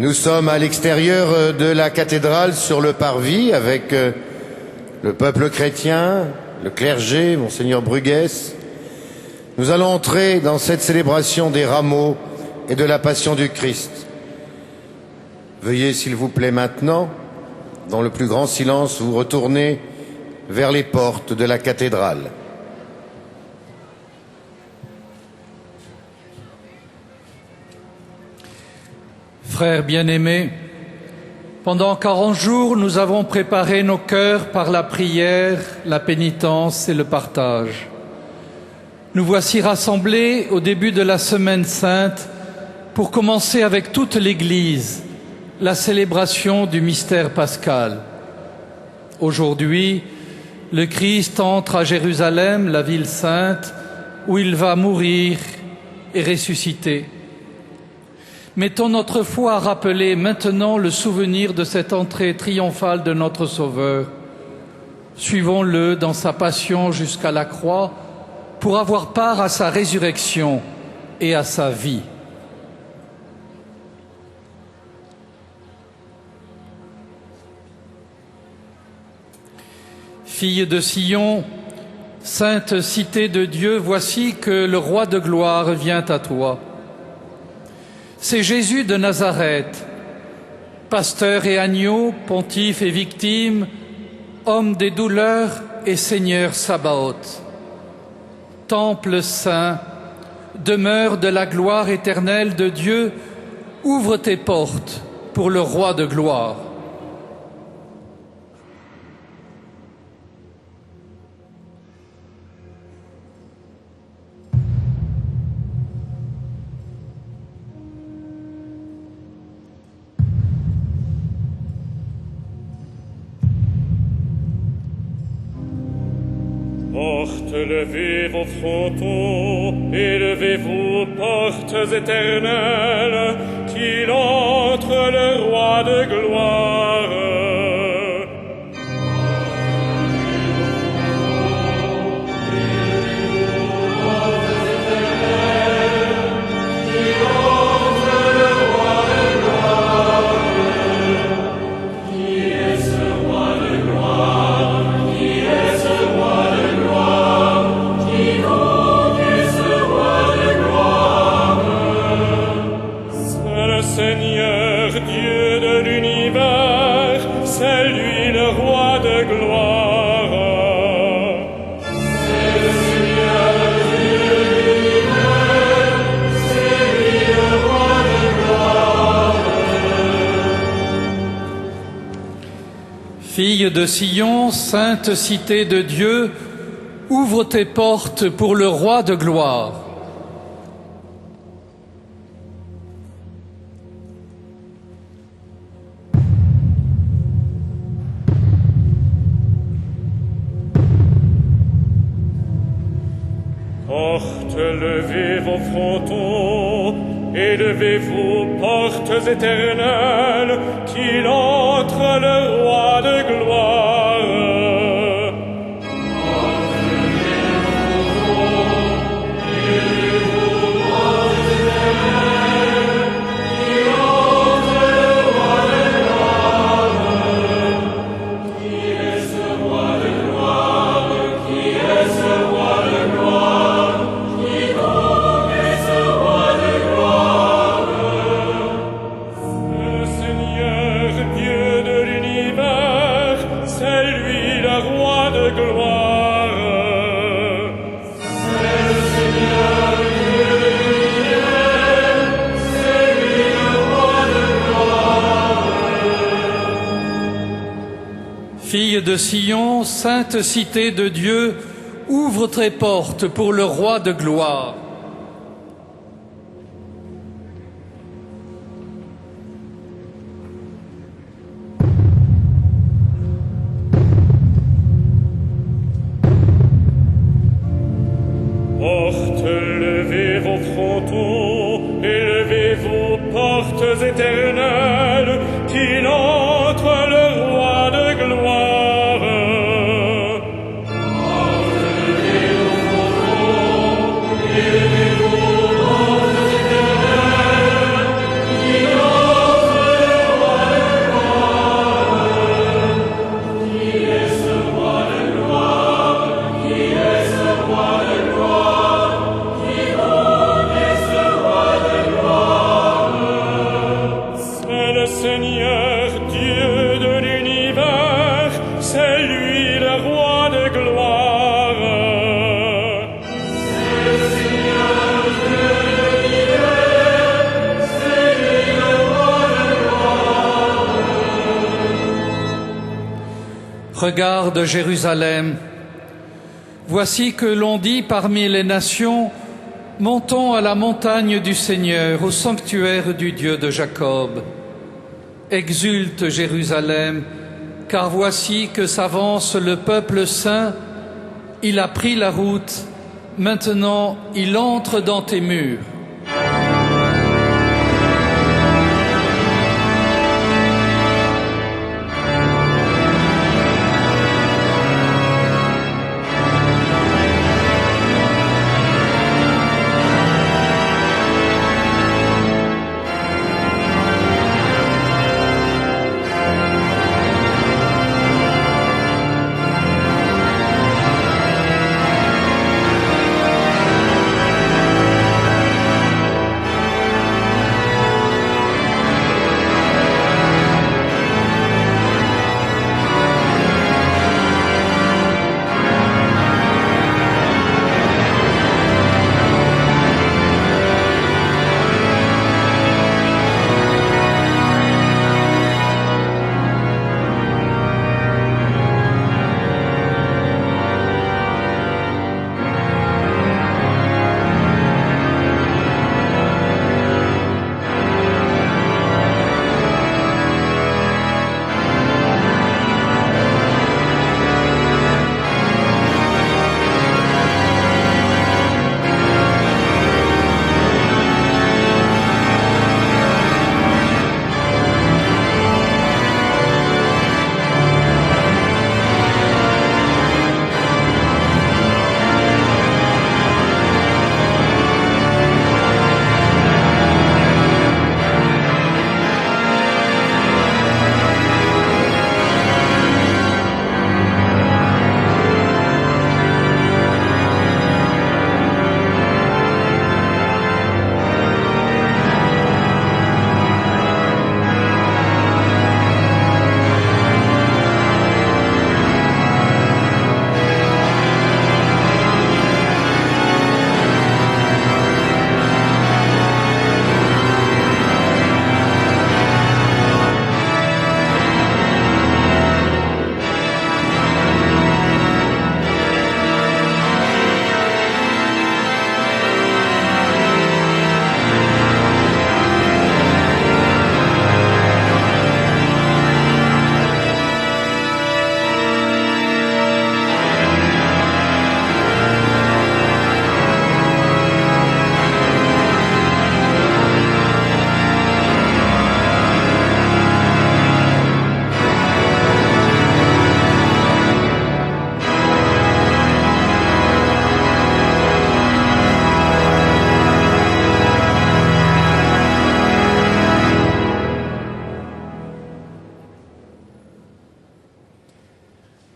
Nous sommes à l'extérieur de la cathédrale sur le parvis avec le peuple chrétien, le clergé, Monseigneur Bruguès. Nous allons entrer dans cette célébration des rameaux et de la Passion du Christ. Veuillez, s'il vous plaît, maintenant, dans le plus grand silence, vous retourner vers les portes de la cathédrale. Frères bien-aimés, pendant 40 jours, nous avons préparé nos cœurs par la prière, la pénitence et le partage. Nous voici rassemblés au début de la Semaine Sainte pour commencer avec toute l'Église la célébration du mystère pascal. Aujourd'hui, le Christ entre à Jérusalem, la ville sainte, où il va mourir et ressusciter. Mettons notre foi à rappeler maintenant le souvenir de cette entrée triomphale de notre Sauveur. Suivons-le dans sa passion jusqu'à la croix pour avoir part à sa résurrection et à sa vie. Fille de Sion, sainte cité de Dieu, voici que le roi de gloire vient à toi. C'est Jésus de Nazareth, pasteur et agneau, pontife et victime, homme des douleurs et Seigneur Sabaoth. Temple saint, demeure de la gloire éternelle de Dieu, ouvre tes portes pour le roi de gloire. Portes, levez vos frontons, élevez-vous, portes éternelles, qu'il entre le roi de gloire. Seigneur Dieu de l'univers, c'est lui le roi de gloire. C'est le Seigneur Dieu de l'univers, c'est lui le roi de gloire. Fille de Sion, sainte cité de Dieu, ouvre tes portes pour le roi de gloire. Portes, levez vos frontons, élevez-vous, portes éternelles, qu'il entre le roi de gloire. Fille de Sion, sainte cité de Dieu, ouvre tes portes pour le roi de gloire. Portes, levez vos frontons, élevez-vous, portes éternelles, qu'il entre le roi de gloire. Portes, levez vos frontons, élevez-vous, Regarde Jérusalem. Voici que l'on dit parmi les nations, montons à la montagne du Seigneur, au sanctuaire du Dieu de Jacob. Exulte Jérusalem, car voici que s'avance le peuple saint. Il a pris la route, maintenant il entre dans tes murs.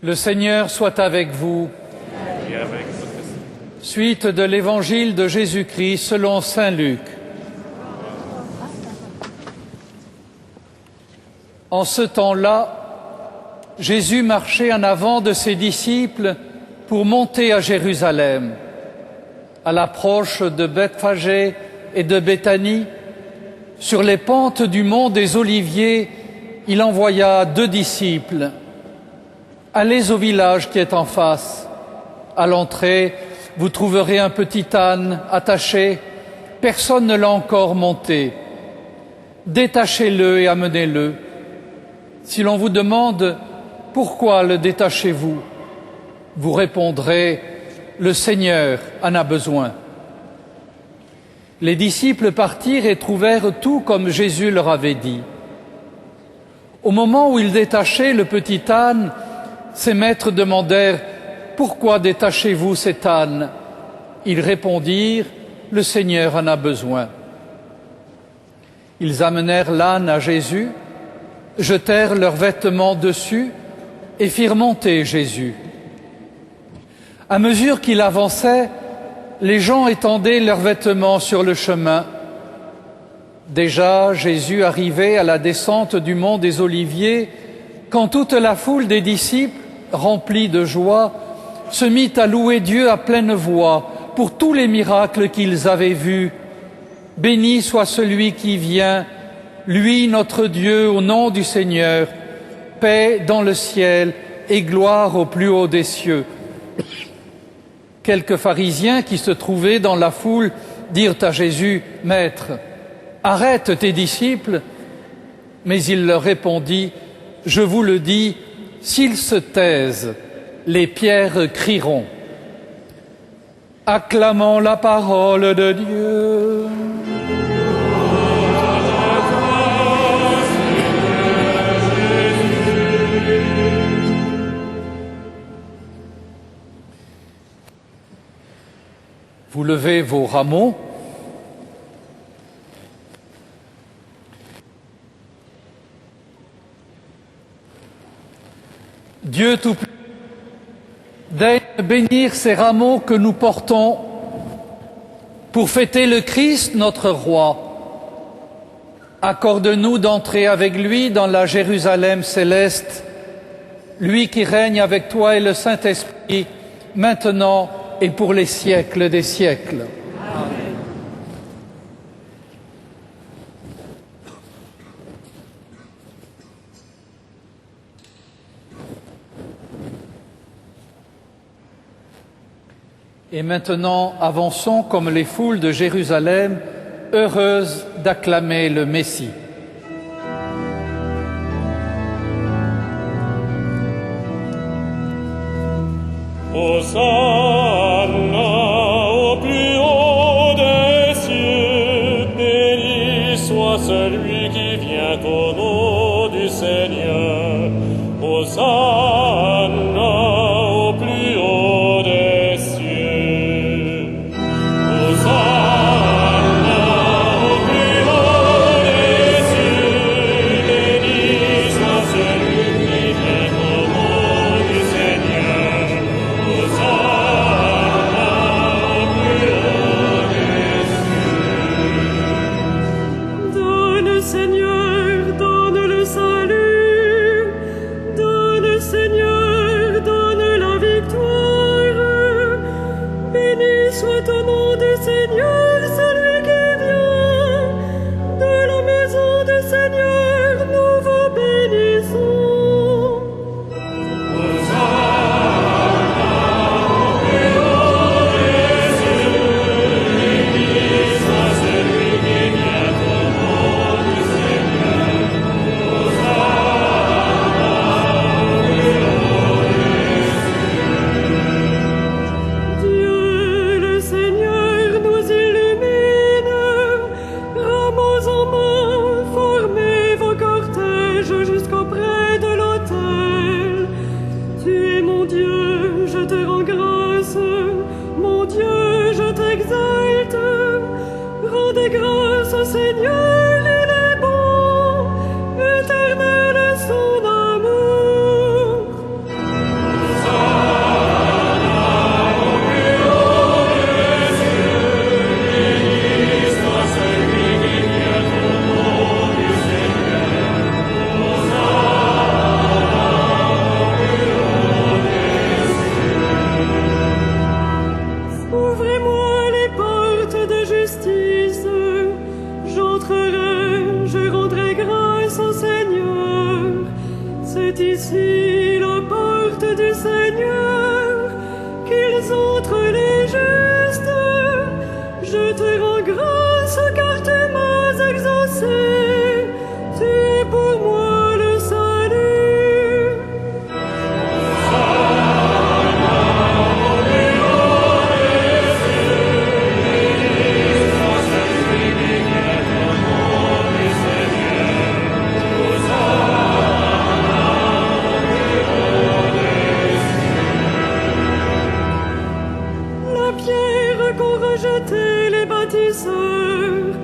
Le Seigneur soit avec vous. Et avec votre esprit. Suite de l'Évangile de Jésus-Christ selon saint Luc. En ce temps-là, Jésus marchait en avant de ses disciples pour monter à Jérusalem. À l'approche de Bethphagée et de Béthanie, sur les pentes du mont des Oliviers, il envoya 2 disciples. Allez au village qui est en face. À l'entrée, vous trouverez un petit âne attaché. Personne ne l'a encore monté. Détachez-le et amenez-le. Si l'on vous demande « Pourquoi le détachez-vous » vous répondrez « Le Seigneur en a besoin ». Les disciples partirent et trouvèrent tout comme Jésus leur avait dit. Au moment où ils détachaient le petit âne, ses maîtres demandèrent « Pourquoi détachez-vous cet âne ?» Ils répondirent « Le Seigneur en a besoin ». Ils amenèrent l'âne à Jésus, jetèrent leurs vêtements dessus et firent monter Jésus. À mesure qu'il avançait, les gens étendaient leurs vêtements sur le chemin. Déjà, Jésus arrivait à la descente du mont des Oliviers, quand toute la foule des disciples, remplie de joie, se mit à louer Dieu à pleine voix pour tous les miracles qu'ils avaient vus. Béni soit celui qui vient, lui notre Dieu, au nom du Seigneur, paix dans le ciel et gloire au plus haut des cieux. Quelques pharisiens qui se trouvaient dans la foule dirent à Jésus, « Maître, arrête tes disciples !» Mais il leur répondit, « Je vous le dis, s'ils se taisent, les pierres crieront. » Acclamons la parole de Dieu. Vous levez vos rameaux. Dieu Tout-Puissant, daigne bénir ces rameaux que nous portons pour fêter le Christ, notre Roi. Accorde-nous d'entrer avec lui dans la Jérusalem céleste, lui qui règne avec toi et le Saint-Esprit, maintenant et pour les siècles des siècles. Amen. Et maintenant, avançons comme les foules de Jérusalem, heureuses d'acclamer le Messie. Hosanna au plus haut des cieux, béni soit celui qui vient au nom du Seigneur. Hosanna au plus haut des cieux. Hosanna au plus haut des cieux, béni soit celui qui vient au nom du Seigneur. Donne, Seigneur, donne le salut. Donne, Seigneur, donne la victoire. Béni soit au nom du Seigneur, celui qui vient. De la maison du Seigneur, nous vous bénissons. Dieu le Seigneur nous illumine, rameaux en main, formez vos cortèges jusqu'auprès de l'autel. Tu es mon Dieu, je te rends grâce, mon Dieu, je t'exalte. Rendez grâce au Seigneur, il est bon, éternel est son amour. Ouvrez-moi les portes de justice, j'entrerai, je rendrai grâce au Seigneur. C'est ici la porte du Seigneur, qu'ils entrent les justes. Je te rends grâce car tu m'as exaucé, tu es pour moi le salut. La pierre qu'ont rejetée les bâtisseurs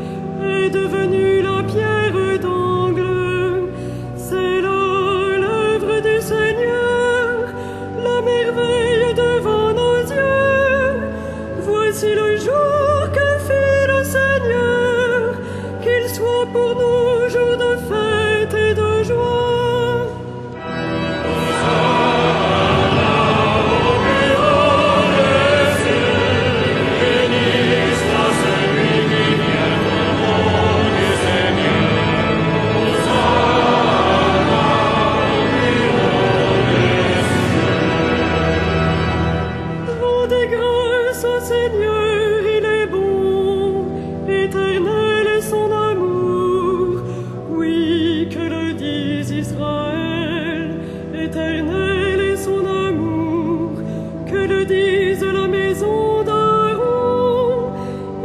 est devenue la pierre d'angle. C'est là l'œuvre du Seigneur, la merveille devant nos yeux. Voici le jour que fit le Seigneur, qu'il soit pour nous jour de fête et de joie. Seigneur, il est bon, éternel est son amour. Oui, que le dise Israël, éternel est son amour. Que le dise la maison d'Aaron,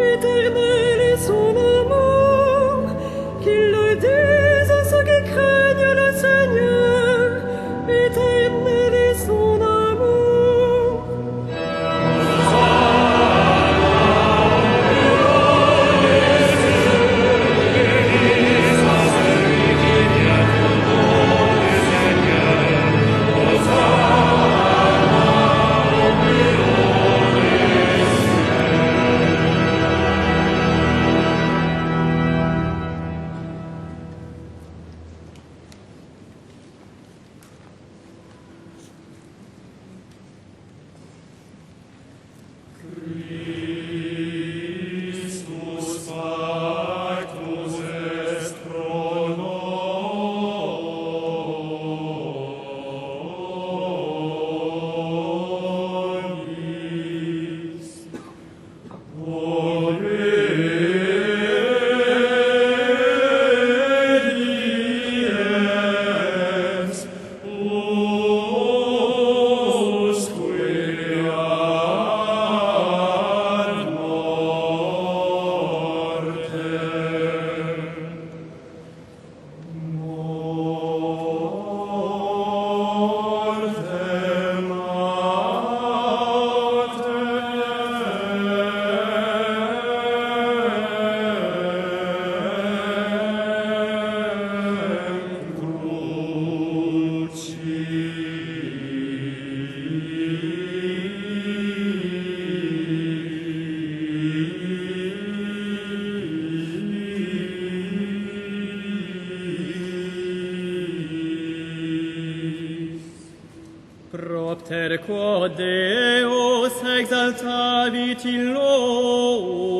éternel est son amour. Qu'ils le disent à ceux qui craignent le Seigneur, éternel est son amour. Propter quod Deus exaltavit illum,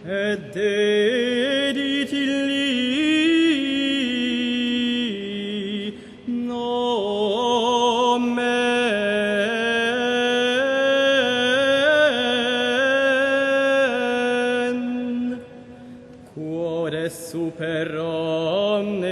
et dedit illi nomen, quod est super omne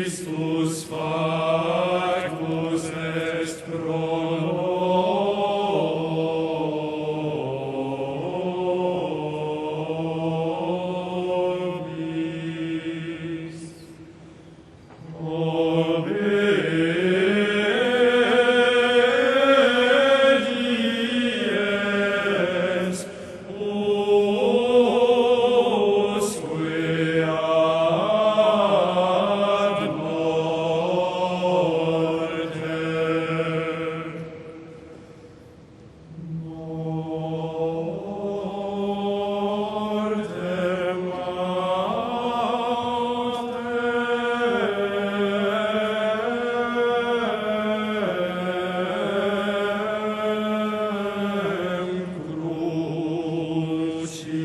Christus factus est pro nobis. Obediens usque ad mortem. Mortem autem crucis.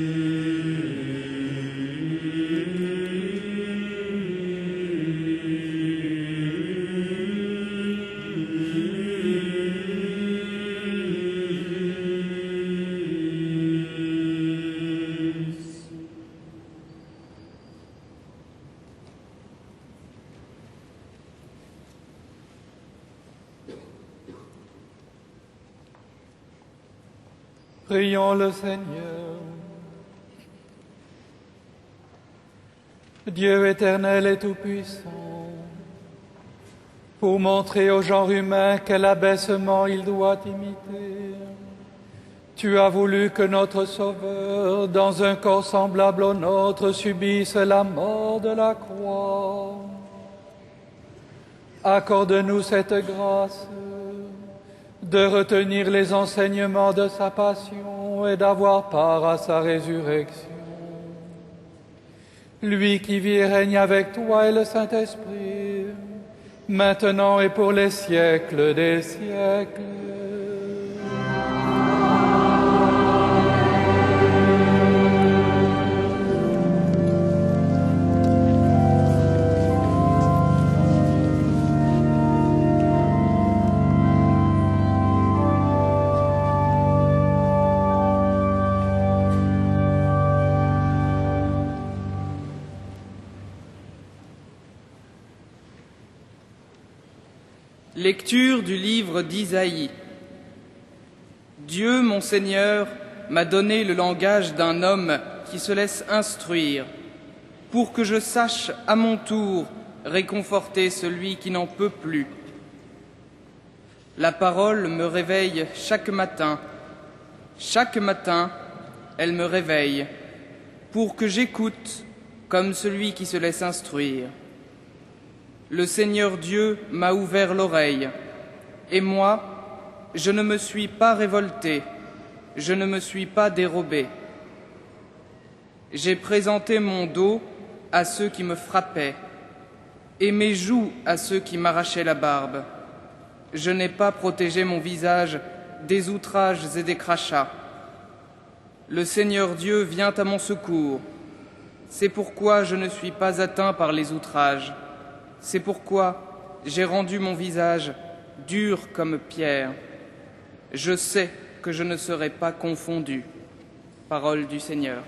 Prions le Seigneur. Dieu éternel et tout-puissant, pour montrer au genre humain quel abaissement il doit imiter, Tu as voulu que notre Sauveur, dans un corps semblable au nôtre, subisse la mort de la croix. Accorde-nous cette grâce de retenir les enseignements de sa passion et d'avoir part à sa résurrection. Lui qui vit et règne avec toi et le Saint-Esprit, maintenant et pour les siècles des siècles. Lecture du livre d'Isaïe. Dieu, mon Seigneur, m'a donné le langage d'un homme qui se laisse instruire, pour que je sache à mon tour réconforter celui qui n'en peut plus. La parole me réveille chaque matin. Chaque matin, elle me réveille, pour que j'écoute comme celui qui se laisse instruire. Le Seigneur Dieu m'a ouvert l'oreille, et moi, je ne me suis pas révolté, je ne me suis pas dérobé. J'ai présenté mon dos à ceux qui me frappaient, et mes joues à ceux qui m'arrachaient la barbe. Je n'ai pas protégé mon visage des outrages et des crachats. Le Seigneur Dieu vient à mon secours. C'est pourquoi je ne suis pas atteint par les outrages. C'est pourquoi j'ai rendu mon visage dur comme pierre. Je sais que je ne serai pas confondu. Parole du Seigneur.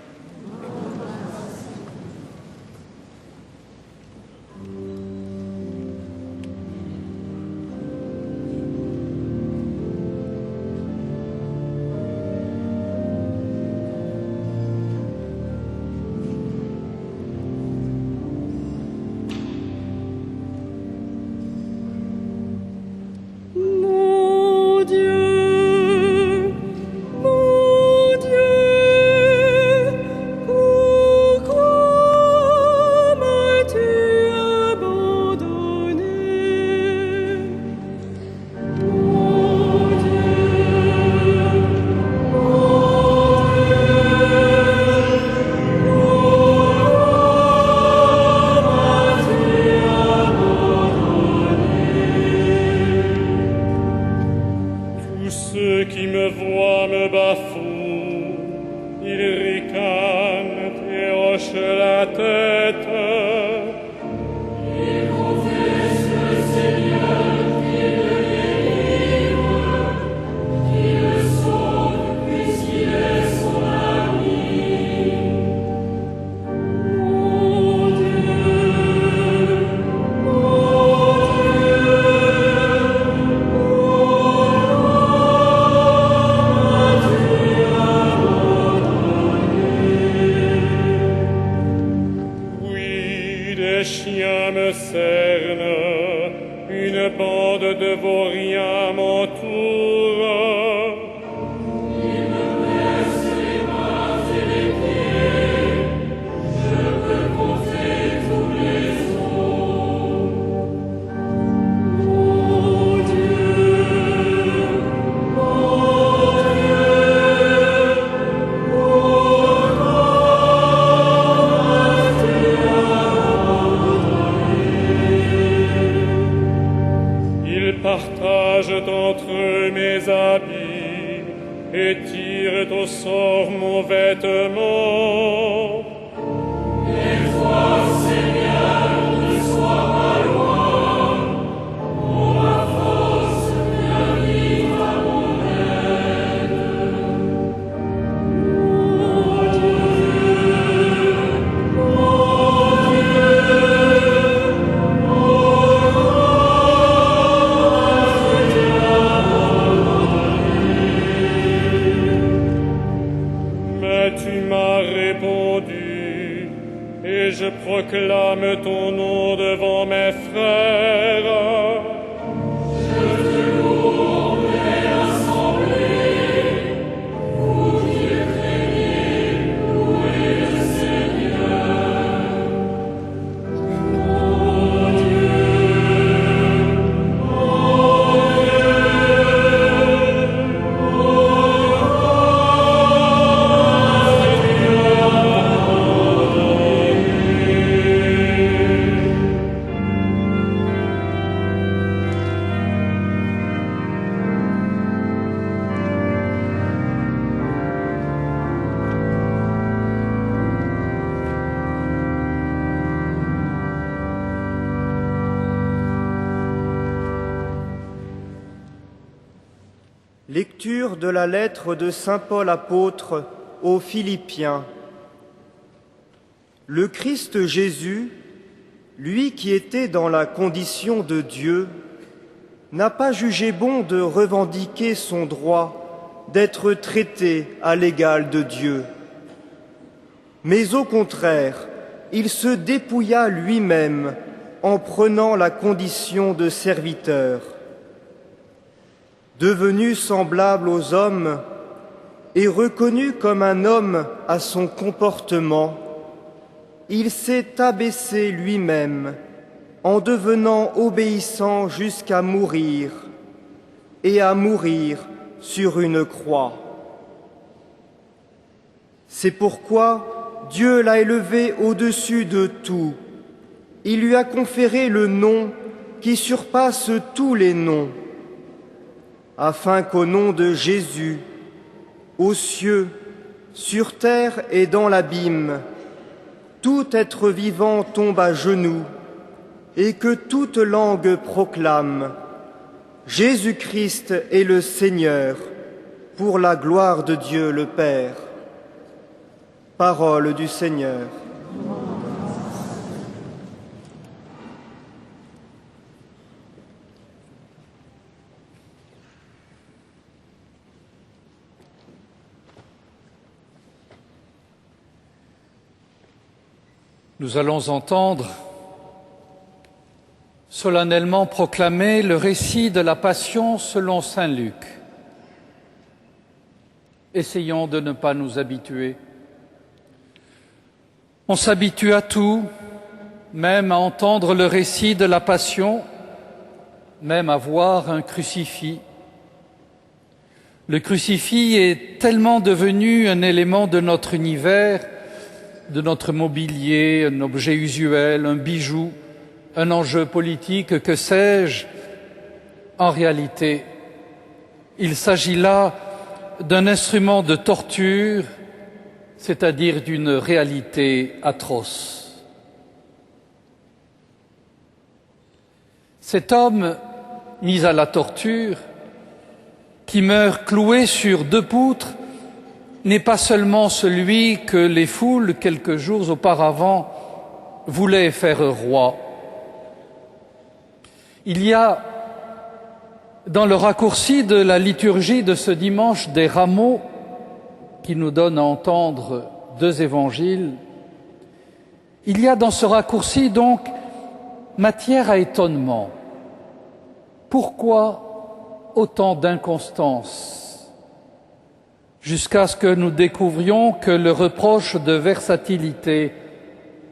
Lecture de la lettre de saint Paul apôtre aux Philippiens. Le Christ Jésus, lui qui était dans la condition de Dieu, n'a pas jugé bon de revendiquer son droit d'être traité à l'égal de Dieu. Mais au contraire, il se dépouilla lui-même en prenant la condition de serviteur. Devenu semblable aux hommes et reconnu comme un homme à son comportement, il s'est abaissé lui-même en devenant obéissant jusqu'à mourir, et à mourir sur une croix. C'est pourquoi Dieu l'a élevé au-dessus de tout. Il lui a conféré le nom qui surpasse tous les noms, afin qu'au nom de Jésus, aux cieux, sur terre et dans l'abîme, tout être vivant tombe à genoux et que toute langue proclame « Jésus-Christ est le Seigneur, pour la gloire de Dieu le Père ». Parole du Seigneur. Nous allons entendre solennellement proclamer le récit de la Passion selon saint Luc. Essayons de ne pas nous habituer. On s'habitue à tout, même à entendre le récit de la Passion, même à voir un crucifix. Le crucifix est tellement devenu un élément de notre univers, de notre mobilier, un objet usuel, un bijou, un enjeu politique, que sais-je. En réalité, il s'agit là d'un instrument de torture, c'est-à-dire d'une réalité atroce. Cet homme mis à la torture, qui meurt cloué sur 2 poutres, n'est pas seulement celui que les foules, quelques jours auparavant, voulaient faire roi. Il y a, dans le raccourci de la liturgie de ce dimanche des Rameaux, qui nous donne à entendre 2 évangiles, il y a dans ce raccourci donc matière à étonnement. Pourquoi autant d'inconstance ? Jusqu'à ce que nous découvrions que le reproche de versatilité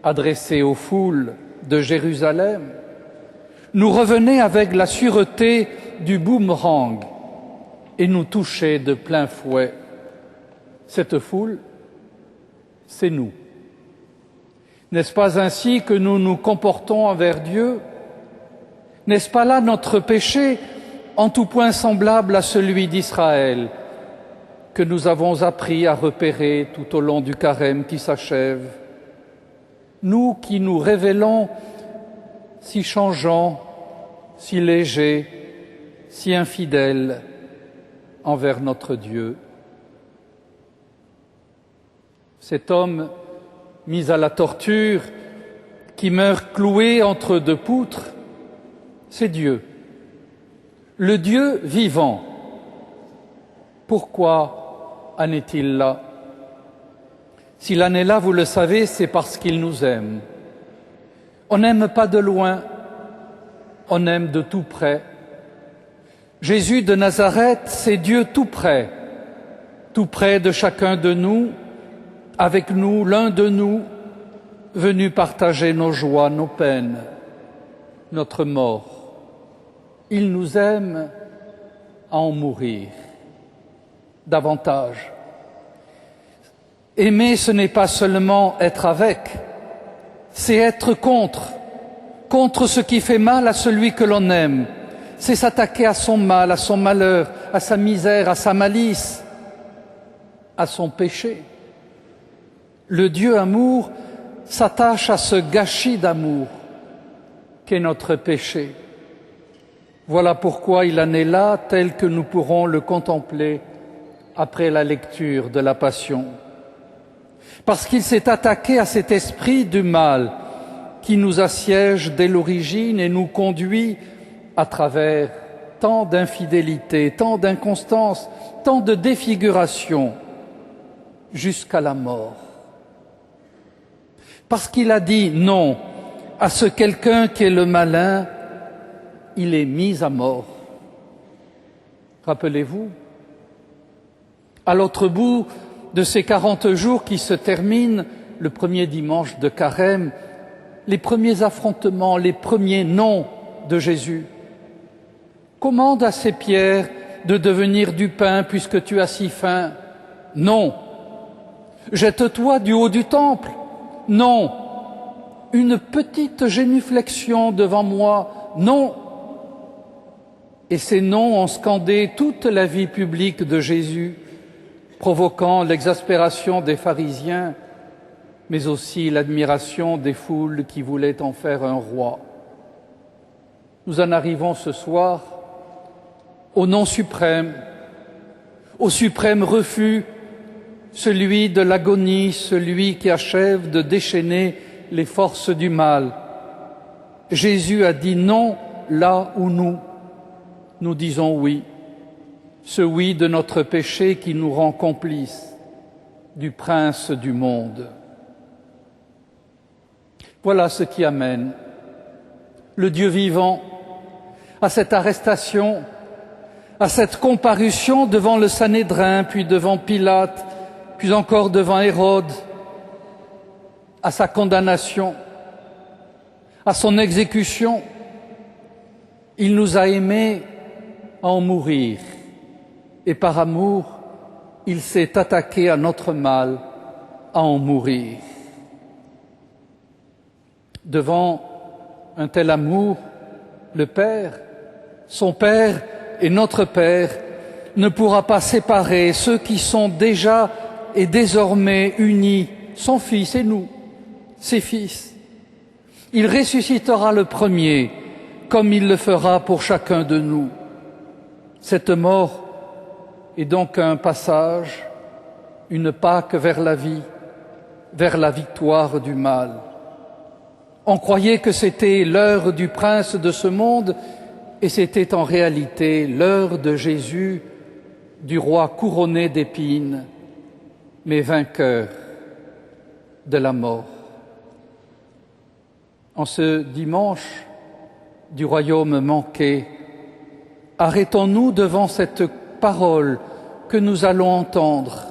adressé aux foules de Jérusalem nous revenait avec la sûreté du boomerang et nous touchait de plein fouet. Cette foule, c'est nous. N'est-ce pas ainsi que nous nous comportons envers Dieu? N'est-ce pas là notre péché, en tout point semblable à celui d'Israël, que nous avons appris à repérer tout au long du carême qui s'achève? Nous qui nous révélons si changeants, si légers, si infidèles envers notre Dieu. Cet homme mis à la torture, qui meurt cloué entre 2 poutres, c'est Dieu, le Dieu vivant. Pourquoi en est-il là? S'il en est là, vous le savez, c'est parce qu'il nous aime. On n'aime pas de loin, on aime de tout près. Jésus de Nazareth, c'est Dieu tout près de chacun de nous, avec nous, l'un de nous, venu partager nos joies, nos peines, notre mort. Il nous aime à en mourir. Davantage. Aimer, ce n'est pas seulement être avec, c'est être contre ce qui fait mal à celui que l'on aime. C'est s'attaquer à son mal, à son malheur, à sa misère, à sa malice, à son péché. Le Dieu amour s'attache à ce gâchis d'amour qu'est notre péché. Voilà pourquoi il en est là tel que nous pourrons le contempler après la lecture de la Passion. Parce qu'il s'est attaqué à cet esprit du mal qui nous assiège dès l'origine et nous conduit à travers tant d'infidélité, tant d'inconstance, tant de défiguration, jusqu'à la mort. Parce qu'il a dit non à ce quelqu'un qui est le malin, il est mis à mort. Rappelez-vous, à l'autre bout de ces 40 jours qui se terminent le premier dimanche de Carême, les premiers affrontements, les premiers non de Jésus. Commande à ces pierres de devenir du pain puisque tu as si faim. Non. Jette-toi du haut du temple. Non. Une petite génuflexion devant moi. Non. Et ces noms ont scandé toute la vie publique de Jésus, provoquant l'exaspération des pharisiens, mais aussi l'admiration des foules qui voulaient en faire un roi. Nous en arrivons ce soir au nom suprême, au suprême refus, celui de l'agonie, celui qui achève de déchaîner les forces du mal. Jésus a dit non là où nous disons oui, ce oui de notre péché qui nous rend complices du prince du monde. Voilà ce qui amène le Dieu vivant à cette arrestation, à cette comparution devant le Sanhédrin, puis devant Pilate, puis encore devant Hérode, à sa condamnation, à son exécution. Il nous a aimés à en mourir, et par amour, il s'est attaqué à notre mal à en mourir. Devant un tel amour, le Père, son Père et notre Père, ne pourra pas séparer ceux qui sont déjà et désormais unis, son Fils et nous, ses fils. Il ressuscitera le premier, comme il le fera pour chacun de nous. Cette mort est donc un passage, une Pâque vers la vie, vers la victoire du mal. On croyait que c'était l'heure du prince de ce monde, et c'était en réalité l'heure de Jésus, du roi couronné d'épines, mais vainqueur de la mort. En ce dimanche du royaume manqué, arrêtons-nous devant cette parole que nous allons entendre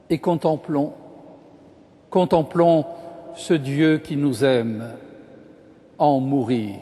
et contemplons ce Dieu qui nous aime à en mourir.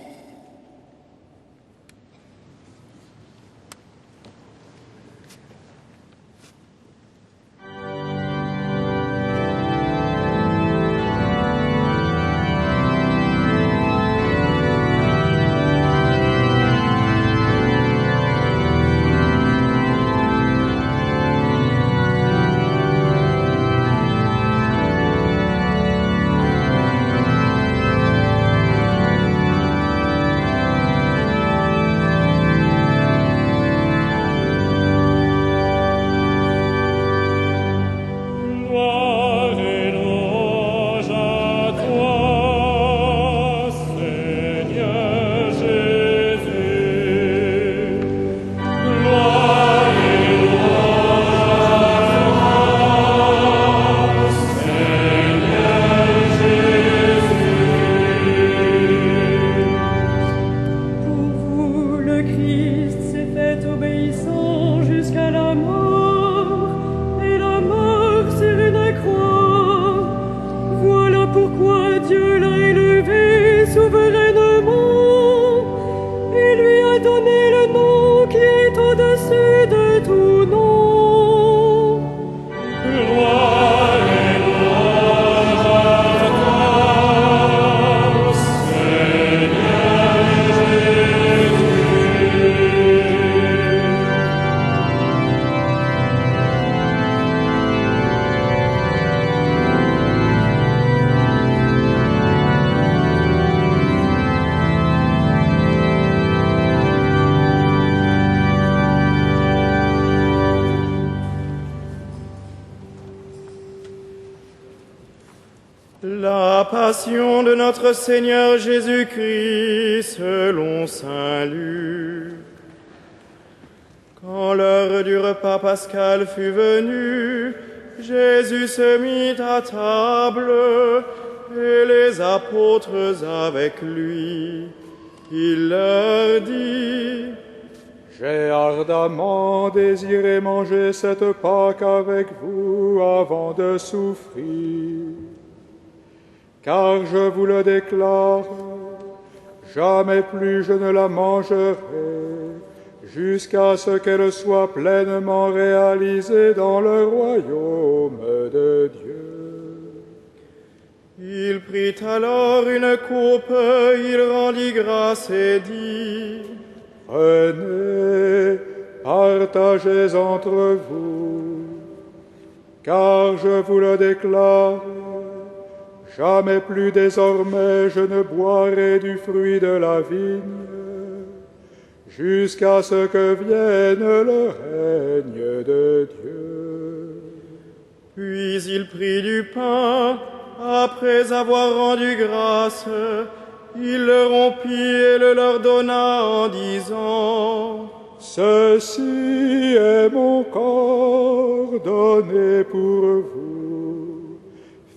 Présentation de notre Seigneur Jésus-Christ selon saint Luc. Quand l'heure du repas pascal fut venue, Jésus se mit à table et les apôtres avec lui. Il leur dit: J'ai ardemment désiré manger cette Pâque avec vous avant de souffrir. Car je vous le déclare, jamais plus je ne la mangerai, jusqu'à ce qu'elle soit pleinement réalisée dans le royaume de Dieu. Il prit alors une coupe, il rendit grâce et dit: Prenez, partagez entre vous, car je vous le déclare, jamais plus désormais je ne boirai du fruit de la vigne, jusqu'à ce que vienne le règne de Dieu. Puis il prit du pain, après avoir rendu grâce, il le rompit et le leur donna en disant: Ceci est mon corps donné pour vous.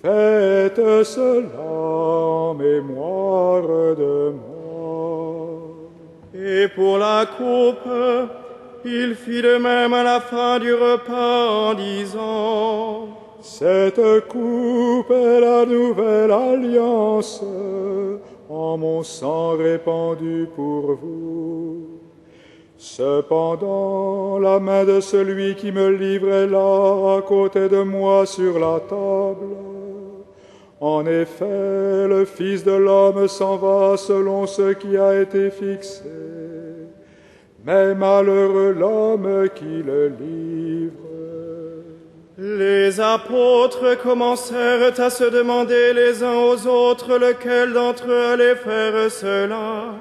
Faites cela en mémoire de moi. Et pour la coupe, il fit de même à la fin du repas en disant: Cette coupe est la nouvelle alliance en mon sang répandu pour vous. Cependant, la main de celui qui me livre est là, à côté de moi sur la table. En effet, le Fils de l'homme s'en va selon ce qui a été fixé. Mais malheureux l'homme qui le livre. Les apôtres commencèrent à se demander les uns aux autres lequel d'entre eux allait faire cela.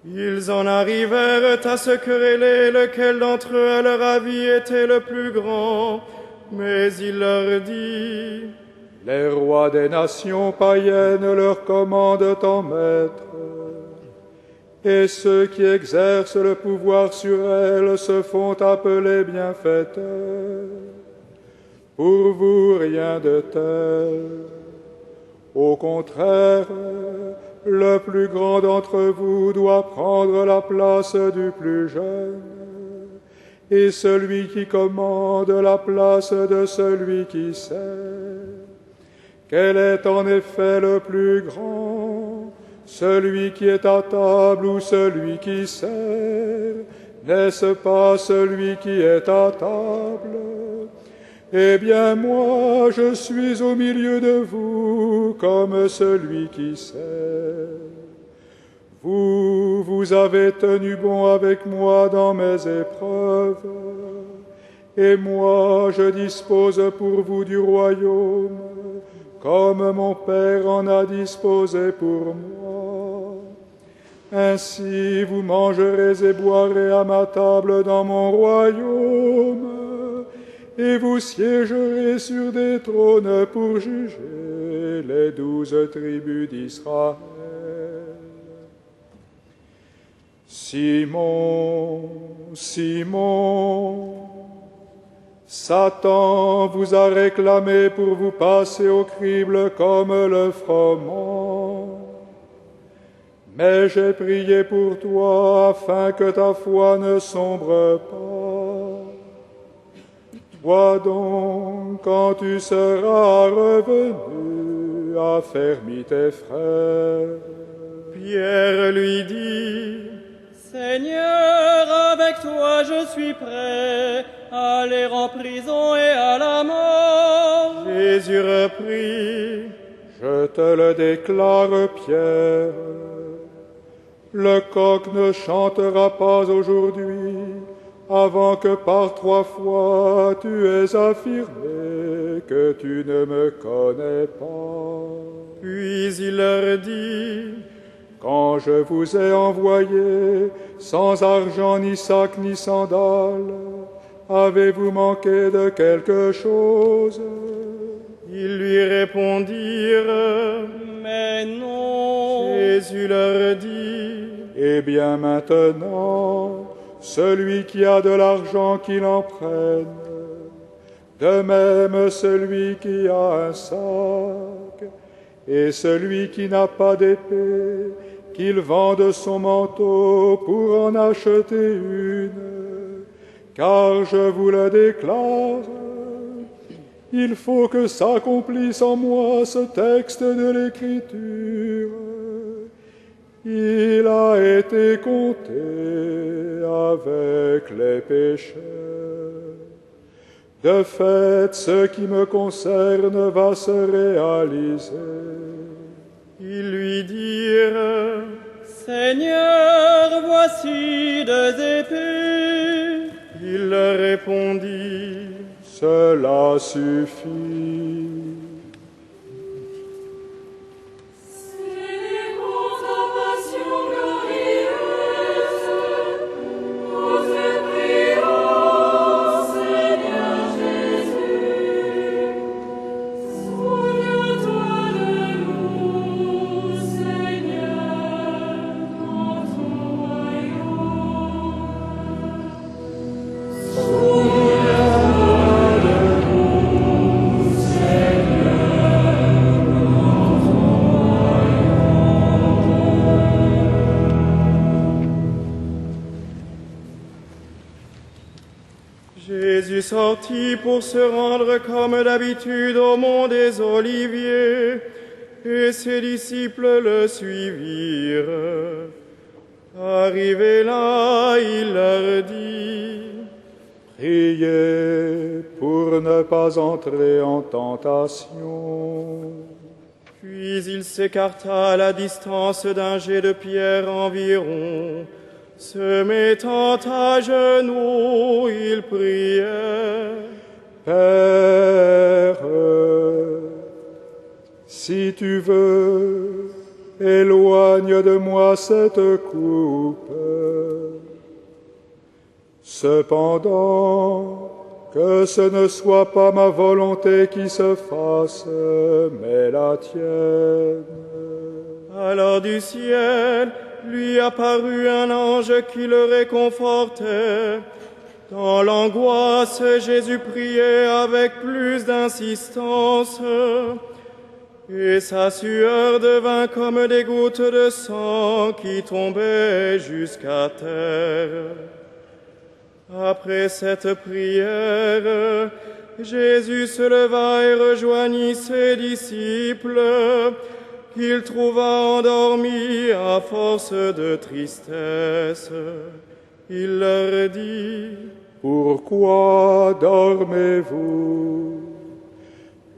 Ils en arrivèrent à se quereller lequel d'entre eux à leur avis était le plus grand. Mais il leur dit: Les rois des nations païennes leur commandent en maître, et ceux qui exercent le pouvoir sur elles se font appeler bienfaiteurs. Pour vous, rien de tel. Au contraire, le plus grand d'entre vous doit prendre la place du plus jeune, et celui qui commande la place de celui qui sert. Quel est en effet le plus grand, celui qui est à table ou celui qui sert? N'est-ce pas celui qui est à table? Eh bien moi, je suis au milieu de vous comme celui qui sert. Vous avez tenu bon avec moi dans mes épreuves, et moi je dispose pour vous du royaume, comme mon Père en a disposé pour moi. Ainsi vous mangerez et boirez à ma table dans mon royaume, et vous siégerez sur des trônes pour juger les 12 tribus d'Israël. Simon, Simon, Satan vous a réclamé pour vous passer au crible comme le froment. Mais j'ai prié pour toi afin que ta foi ne sombre pas. Toi donc, quand tu seras revenu, affermis tes frères. Pierre lui dit: Seigneur, avec toi je suis prêt à aller en prison et à la mort. Jésus reprit: Je te le déclare, Pierre, le coq ne chantera pas aujourd'hui avant que par 3 fois tu aies affirmé que tu ne me connais pas. Puis il leur dit: Quand je vous ai envoyé sans argent, ni sac, ni sandales, avez-vous manqué de quelque chose? Ils lui répondirent, mais non. Jésus leur dit, Eh bien maintenant, celui qui a de l'argent qu'il en prenne, de même celui qui a un sac, et celui qui n'a pas d'épée, qu'il vende son manteau pour en acheter une. Car je vous le déclare, il faut que s'accomplisse en moi ce texte de l'Écriture. Il a été compté avec les pécheurs. De fait, ce qui me concerne va se réaliser. Ils lui dirent, Seigneur, voici 2 épées. Il leur répondit, Cela suffit. Célébrons ta passion glorieuse, nous te prions, Seigneur Jésus. Souviens-toi de nous, Seigneur, dans ton royaume. Jésus sortit pour se rendre comme d'habitude au mont des Oliviers, et ses disciples le suivirent. Arrivé là, il leur dit, Priez pour ne pas entrer en tentation. Puis il s'écarta à la distance d'un jet de pierre environ. Se mettant à genoux, il priait. Père, si tu veux, éloigne de moi cette coupe. Cependant, que ce ne soit pas ma volonté qui se fasse, mais la tienne. Alors du ciel lui apparut un ange qui le réconfortait. Dans l'angoisse, Jésus priait avec plus d'insistance, et sa sueur devint comme des gouttes de sang qui tombaient jusqu'à terre. Après cette prière, Jésus se leva et rejoignit ses disciples, qu'il trouva endormis à force de tristesse. Il leur dit, Pourquoi dormez-vous?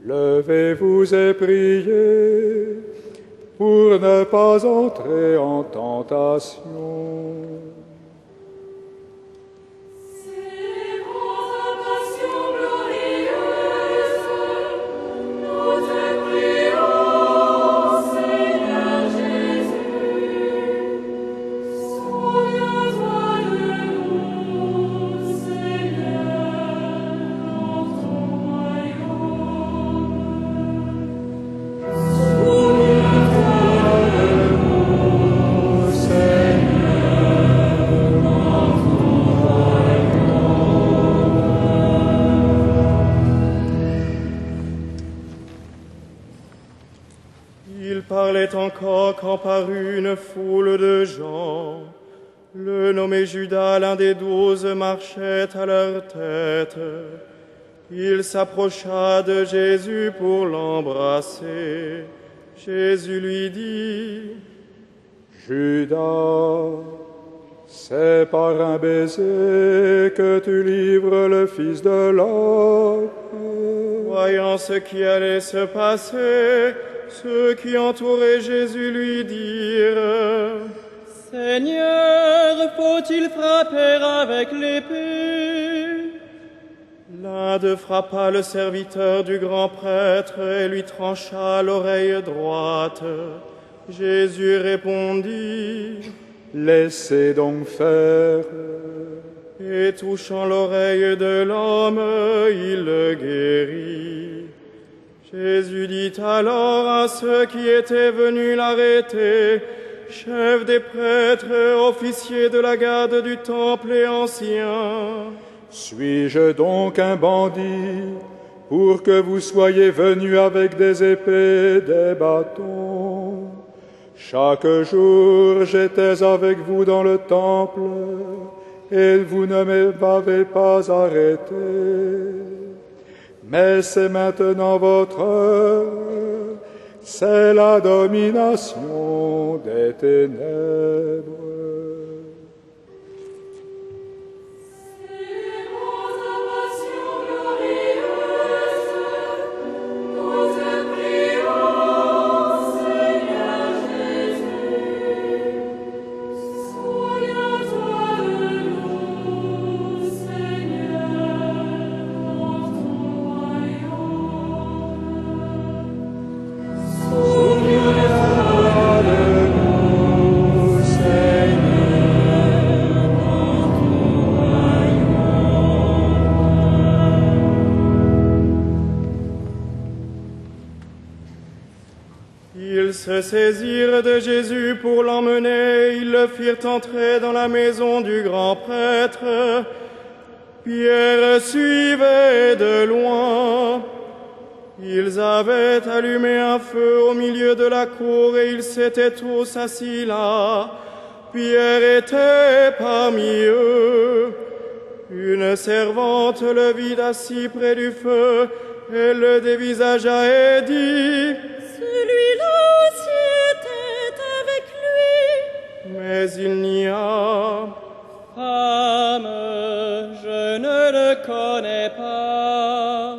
Levez-vous et priez pour ne pas entrer en tentation. Célébrons ta passion glorieuse, nous te prions, Seigneur Jésus. Souviens-toi de nous, Seigneur, dans ton royaume. Souviens-toi de nous, Seigneur, dans ton il parlait encore quand parut une foule de gens. Le nommé Judas, l'un des 12, marchait à leur tête. Il s'approcha de Jésus pour l'embrasser. Jésus lui dit, Judas, c'est par un baiser que tu livres le Fils de l'homme. voyant ce qui allait se passer, ceux qui entouraient Jésus lui dirent, Seigneur, faut-il frapper avec l'épée? L'un d'eux frappa le serviteur du grand prêtre et lui trancha l'oreille droite. Jésus répondit, Laissez donc faire. et touchant l'oreille de l'homme, il le guérit. Jésus dit alors à ceux qui étaient venus l'arrêter, chefs des prêtres, officiers de la garde du temple et anciens: Suis-je donc un bandit pour que vous soyez venus avec des épées, des bâtons? Chaque jour j'étais avec vous dans le temple, et vous ne m'avez pas arrêté. Mais c'est maintenant votre heure, c'est la domination des ténèbres. Ils se saisirent de Jésus pour l'emmener, ils le firent entrer dans la maison du grand prêtre. Pierre suivait de loin. Ils avaient allumé un feu au milieu de la cour et ils s'étaient tous assis là. Pierre était parmi eux. Une servante le vit assis près du feu. Elle le dévisagea et dit: Celui-là aussi était avec lui. Mais il nia: Femme, je ne le connais pas.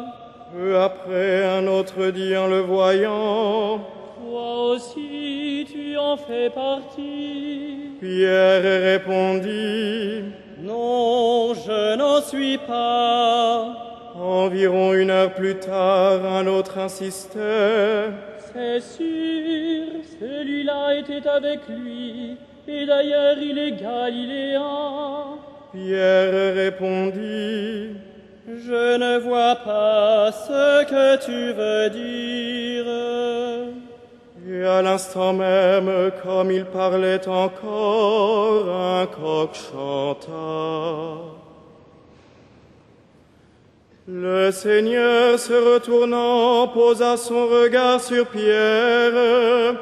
Peu après, un autre dit en le voyant: Toi aussi, tu en fais partie. Pierre répondit: Non, je n'en suis pas. Environ 1 heure plus tard, un autre insistait: C'est sûr, celui-là était avec lui, et d'ailleurs il est galiléen. Pierre répondit: Je ne vois pas ce que tu veux dire. Et à l'instant même, comme il parlait encore, un coq chanta. Le Seigneur, se retournant, posa son regard sur Pierre,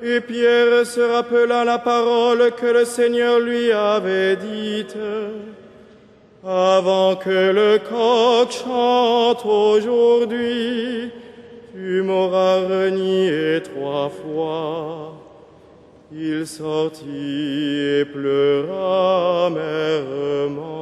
et Pierre se rappela la parole que le Seigneur lui avait dite: Avant que le coq chante aujourd'hui, tu m'auras renié 3 fois. Il sortit et pleura amèrement.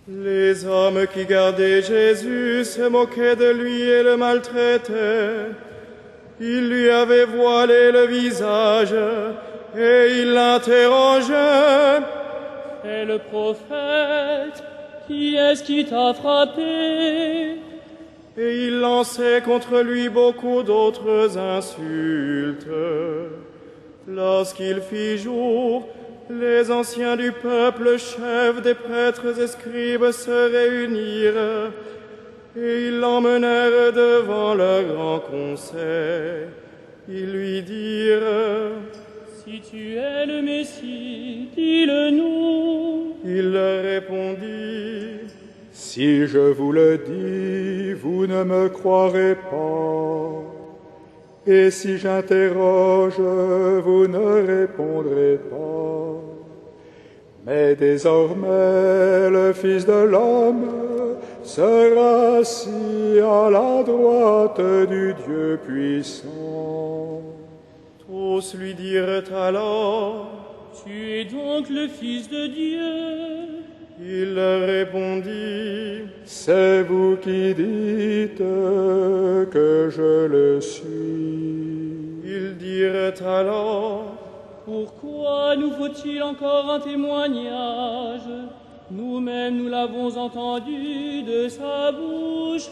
Les hommes qui gardaient Jésus se moquaient de lui et le maltraitaient. Ils lui avaient voilé le visage et ils l'interrogeaient: Et le prophète, qui est-ce qui t'a frappé? Et ils lançaient contre lui beaucoup d'autres insultes. Lorsqu'il fit jour, les anciens du peuple, chefs des prêtres et scribes, se réunirent, et ils l'emmenèrent devant leur grand conseil. Ils lui dirent: Si tu es le Messie, dis-le-nous. Il leur répondit: Si je vous le dis, vous ne me croirez pas. Et si j'interroge, vous ne répondrez pas. Mais désormais, le Fils de l'homme sera assis à la droite du Dieu puissant. Tous Tous lui dirent alors, Tu es donc le Fils de Dieu. il leur répondit, C'est vous qui dites que je le suis. ils dirent alors, Pourquoi nous faut-il encore un témoignage? Nous-mêmes nous l'avons entendu de sa bouche.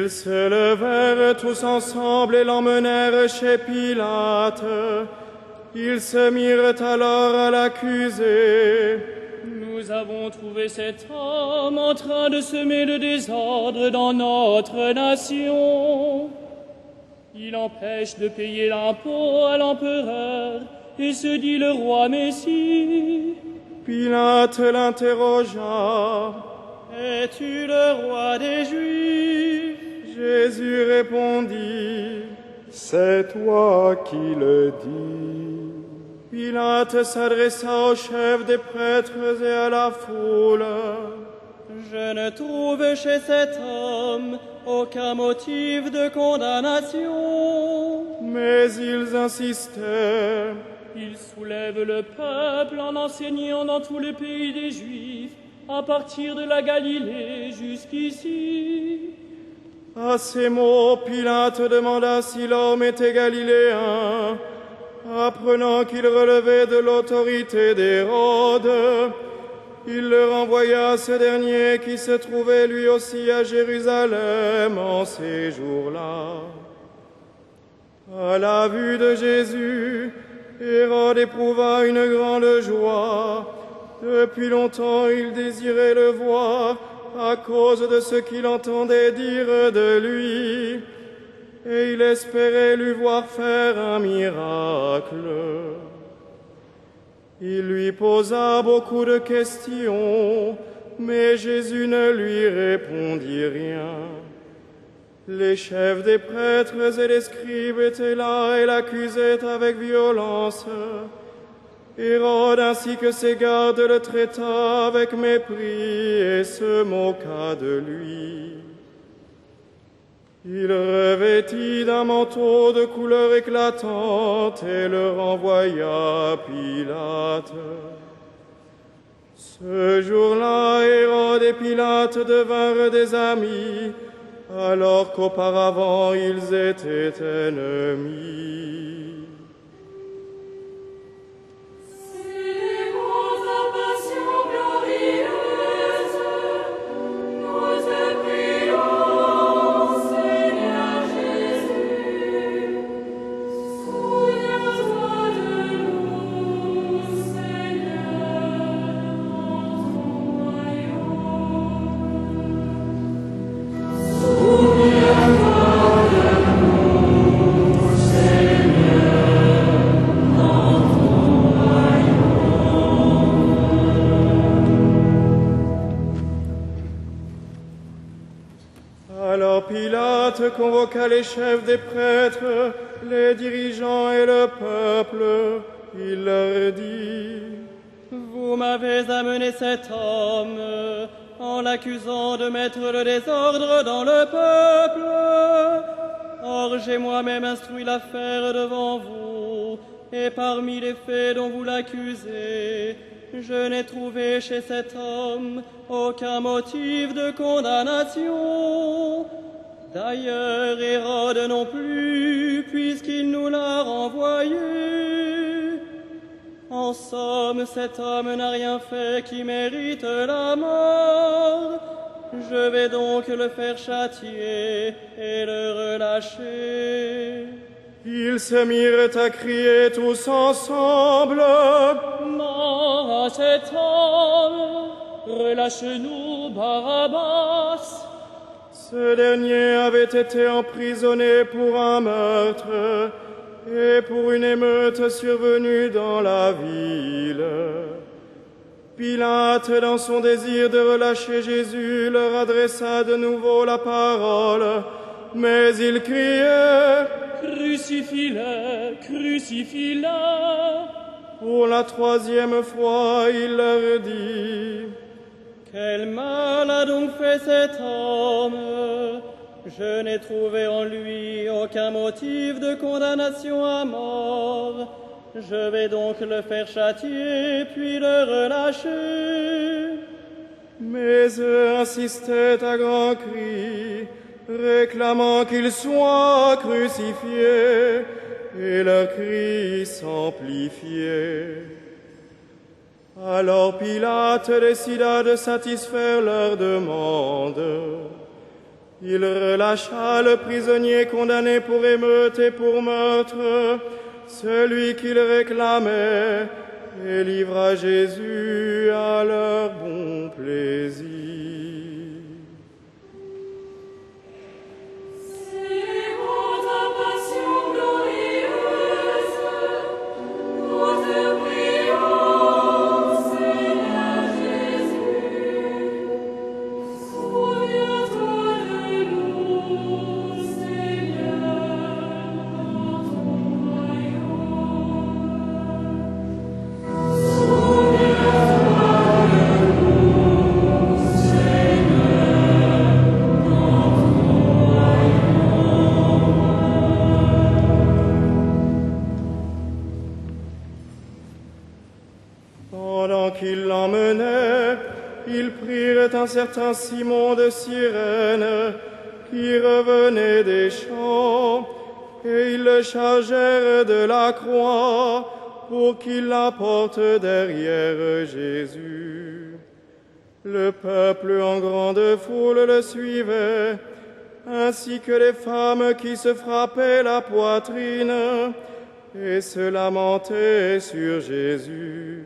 Ils se levèrent tous ensemble et l'emmenèrent chez Pilate. Ils se mirent alors à l'accuser. Nous avons trouvé cet homme en train de semer le désordre dans notre nation. Il empêche de payer l'impôt à l'empereur et se dit le roi Messie. Pilate l'interrogea. Es-tu le roi des Juifs? Jésus répondit, C'est toi qui le dis. Pilate s'adressa au chef des prêtres et à la foule. Je ne trouve chez cet homme aucun motif de condamnation. Mais ils insistaient. Il soulève le peuple en enseignant dans tout le pays des Juifs, à partir de la Galilée jusqu'ici. À ces mots, Pilate demanda si l'homme était galiléen, apprenant qu'il relevait de l'autorité d'Hérode. Il le renvoya à ce dernier qui se trouvait lui aussi à Jérusalem en ces jours-là. À la vue de Jésus, Hérode éprouva une grande joie. Depuis longtemps, il désirait le voir à cause de ce qu'il entendait dire de lui, et il espérait lui voir faire un miracle. Il lui posa beaucoup de questions, mais Jésus ne lui répondit rien. Les chefs des prêtres et les scribes étaient là et l'accusaient avec violence. Hérode ainsi que ses gardes le traita avec mépris et se moqua de lui. Il revêtit d'un manteau de couleur éclatante et le renvoya à Pilate. Ce jour-là, Hérode et Pilate devinrent des amis, alors qu'auparavant ils étaient ennemis. Alors Pilate convoqua les chefs des prêtres, les dirigeants et le peuple. Il leur dit, Vous m'avez amené cet homme en l'accusant de mettre le désordre dans le peuple. Or j'ai moi-même instruit l'affaire devant vous, et parmi les faits dont vous l'accusez, je n'ai trouvé chez cet homme aucun motif de condamnation. D'ailleurs, Hérode non plus, puisqu'il nous l'a renvoyé. En somme, cet homme n'a rien fait qui mérite la mort. Je vais donc le faire châtier et le relâcher. Ils se mirent à crier tous ensemble, Mort à cet homme, relâche-nous Barabbas. Ce dernier avait été emprisonné pour un meurtre et pour une émeute survenue dans la ville. Pilate, dans son désir de relâcher Jésus, leur adressa de nouveau la parole, mais il criait « Crucifie-le, crucifie-le » Pour la troisième fois, il leur dit « Quel mal a donc fait cet homme? Je n'ai trouvé en lui aucun motif de condamnation à mort. Je vais donc le faire châtier, puis le relâcher. » Mais eux insistaient à grands cris, réclamant qu'il soit crucifié, et leurs cris s'amplifiaient. Alors Pilate décida de satisfaire leur demande. Il relâcha le prisonnier condamné pour émeute et pour meurtre, celui qu'il réclamait, et livra Jésus à leur bon plaisir. Un certain Simon de Cyrène qui revenait des champs, et ils le chargèrent de la croix pour qu'il la porte derrière Jésus. Le peuple en grande foule le suivait, ainsi que les femmes qui se frappaient la poitrine et se lamentaient sur Jésus.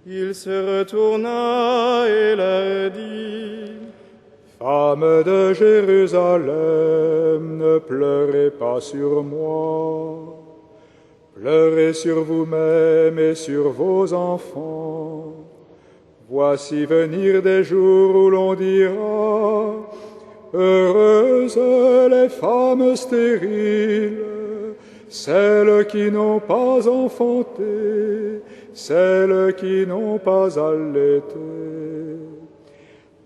Il se retourna et leur dit « Femmes de Jérusalem, ne pleurez pas sur moi, pleurez sur vous-même et sur vos enfants. Voici venir des jours où l'on dira « Heureuses les femmes stériles, celles qui n'ont pas enfanté, celles qui n'ont pas allaité. »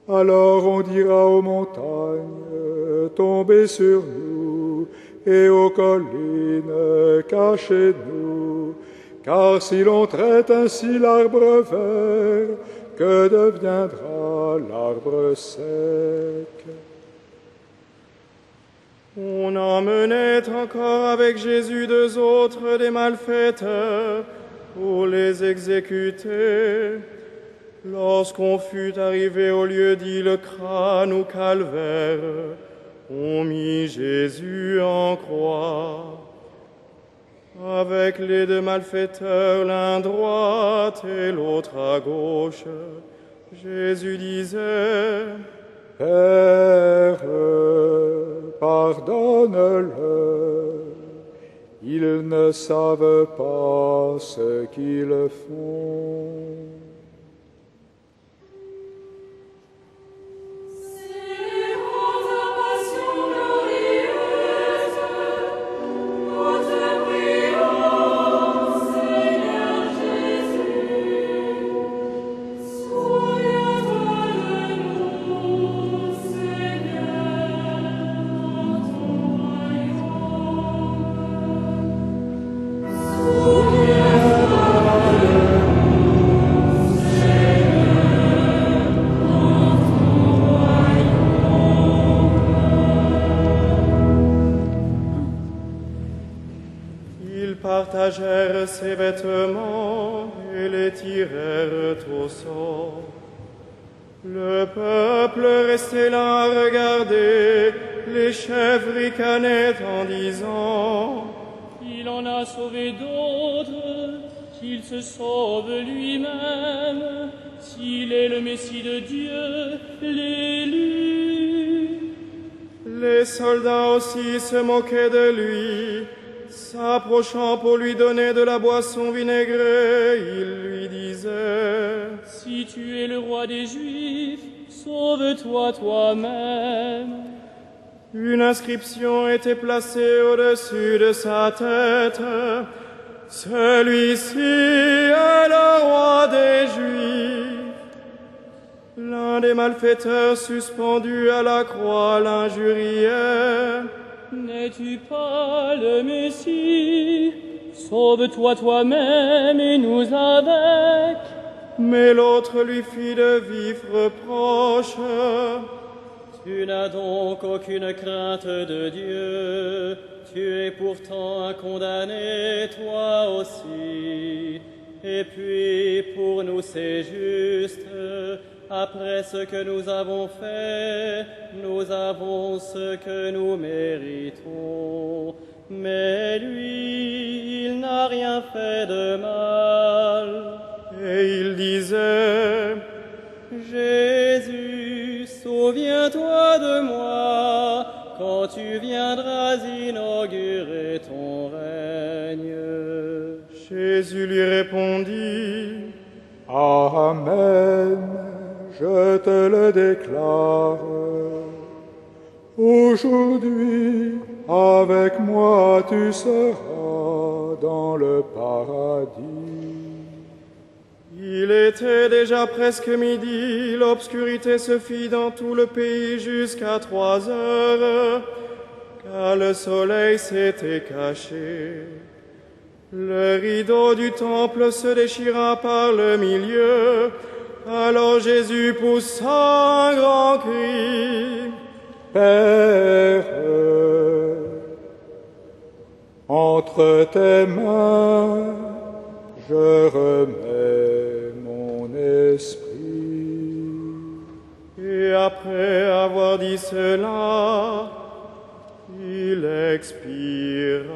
Alors on dira aux montagnes, tombez sur nous, et aux collines, cachez-nous, car si l'on traite ainsi l'arbre vert, que deviendra l'arbre sec? On emmenait encore avec Jésus deux autres des malfaiteurs pour les exécuter. Lorsqu'on fut arrivé au lieu dit le crâne ou calvaire, on mit Jésus en croix. Avec les deux malfaiteurs, l'un droite et l'autre à gauche, Jésus disait « Père, pardonne-leur, ils ne savent pas ce qu'ils font. » Partagèrent ses vêtements et les tirèrent au sort. Le peuple restait là à regarder, les chefs ricanaient en disant « Il en a sauvé d'autres, qu'il se sauve lui-même, s'il est le Messie de Dieu, l'élu. Les soldats aussi se moquaient de lui. S'approchant pour lui donner de la boisson vinaigrée, ils lui disaient: Si tu es le roi des Juifs, sauve-toi toi-même. Une inscription était placée au-dessus de sa tête: Celui-ci est le roi des Juifs. L'un des malfaiteurs suspendus à la croix l'injuriait: N'es-tu pas le Messie? Sauve-toi toi-même et nous avec. Mais l'autre lui fit de vifs reproches: Tu n'as donc aucune crainte de Dieu. Tu es pourtant un condamné, toi aussi. Et puis, pour nous, c'est juste. Après ce que nous avons fait, nous avons ce que nous méritons. Mais lui, il n'a rien fait de mal. Et il disait: Jésus, souviens-toi de moi quand tu viendras inaugurer ton règne. Jésus lui répondit: Amen, je te le déclare. Aujourd'hui, avec moi, tu seras dans le paradis. Il était déjà presque midi, l'obscurité se fit dans tout le pays jusqu'à 3 heures, car le soleil s'était caché. Le rideau du temple se déchira par le milieu, alors Jésus poussa un grand cri: Père, entre tes mains, je remets mon esprit. Et après avoir dit cela, il expira.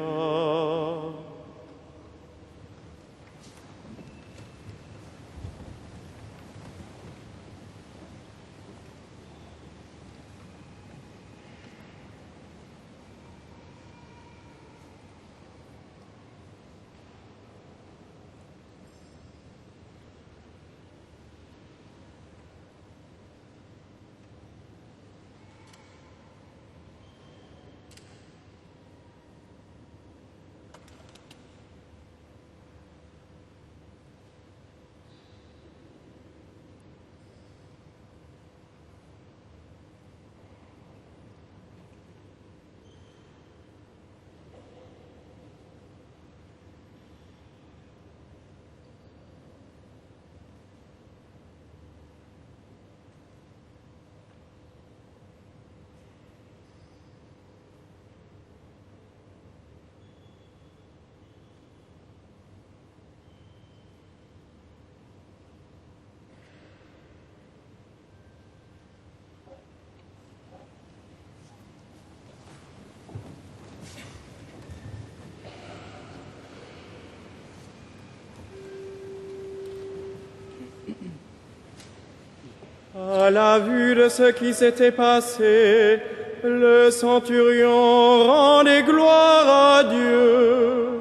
À la vue de ce qui s'était passé, le centurion rendait gloire à Dieu.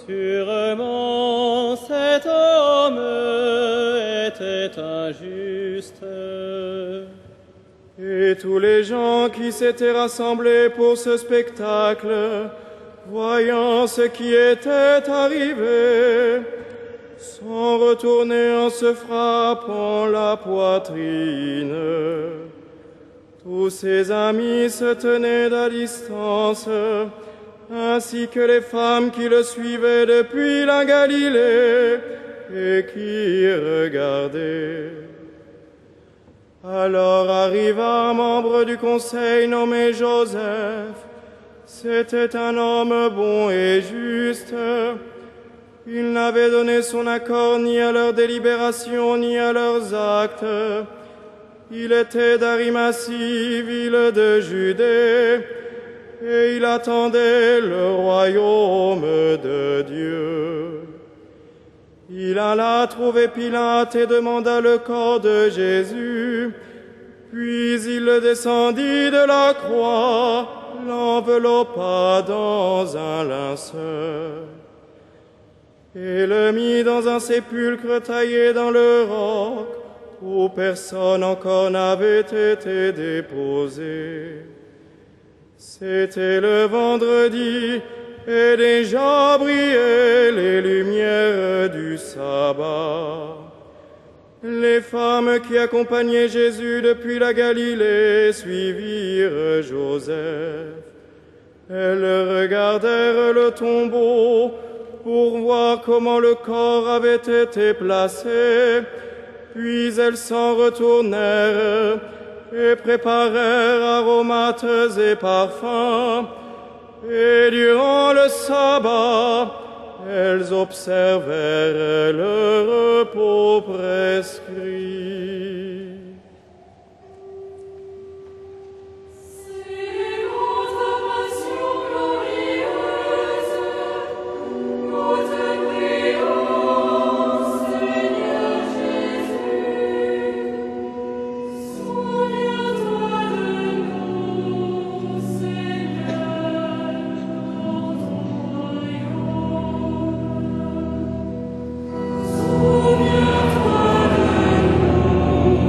Sûrement cet homme était injuste. Et tous les gens qui s'étaient rassemblés pour ce spectacle, voyant ce qui était arrivé, sont retournés en se frappant la poitrine. Tous ses amis se tenaient à distance, ainsi que les femmes qui le suivaient depuis la Galilée et qui regardaient. Alors arriva un membre du conseil nommé Joseph. C'était un homme bon et juste. Il n'avait donné son accord ni à leur délibération ni à leurs actes. Il était d'Arimathie, ville de Judée, et il attendait le royaume de Dieu. Il alla trouver Pilate et demanda le corps de Jésus. Puis il le descendit de la croix, l'enveloppa dans un linceul et le mit dans un sépulcre taillé dans le roc où personne encore n'avait été déposé. C'était le vendredi et déjà brillaient les lumières du sabbat. Les femmes qui accompagnaient Jésus depuis la Galilée suivirent Joseph. Elles regardèrent le tombeau pour voir comment le corps avait été placé, puis elles s'en retournèrent et préparèrent aromates et parfums. Et durant le sabbat, elles observèrent le repos prescrit. Souviens-toi de nous.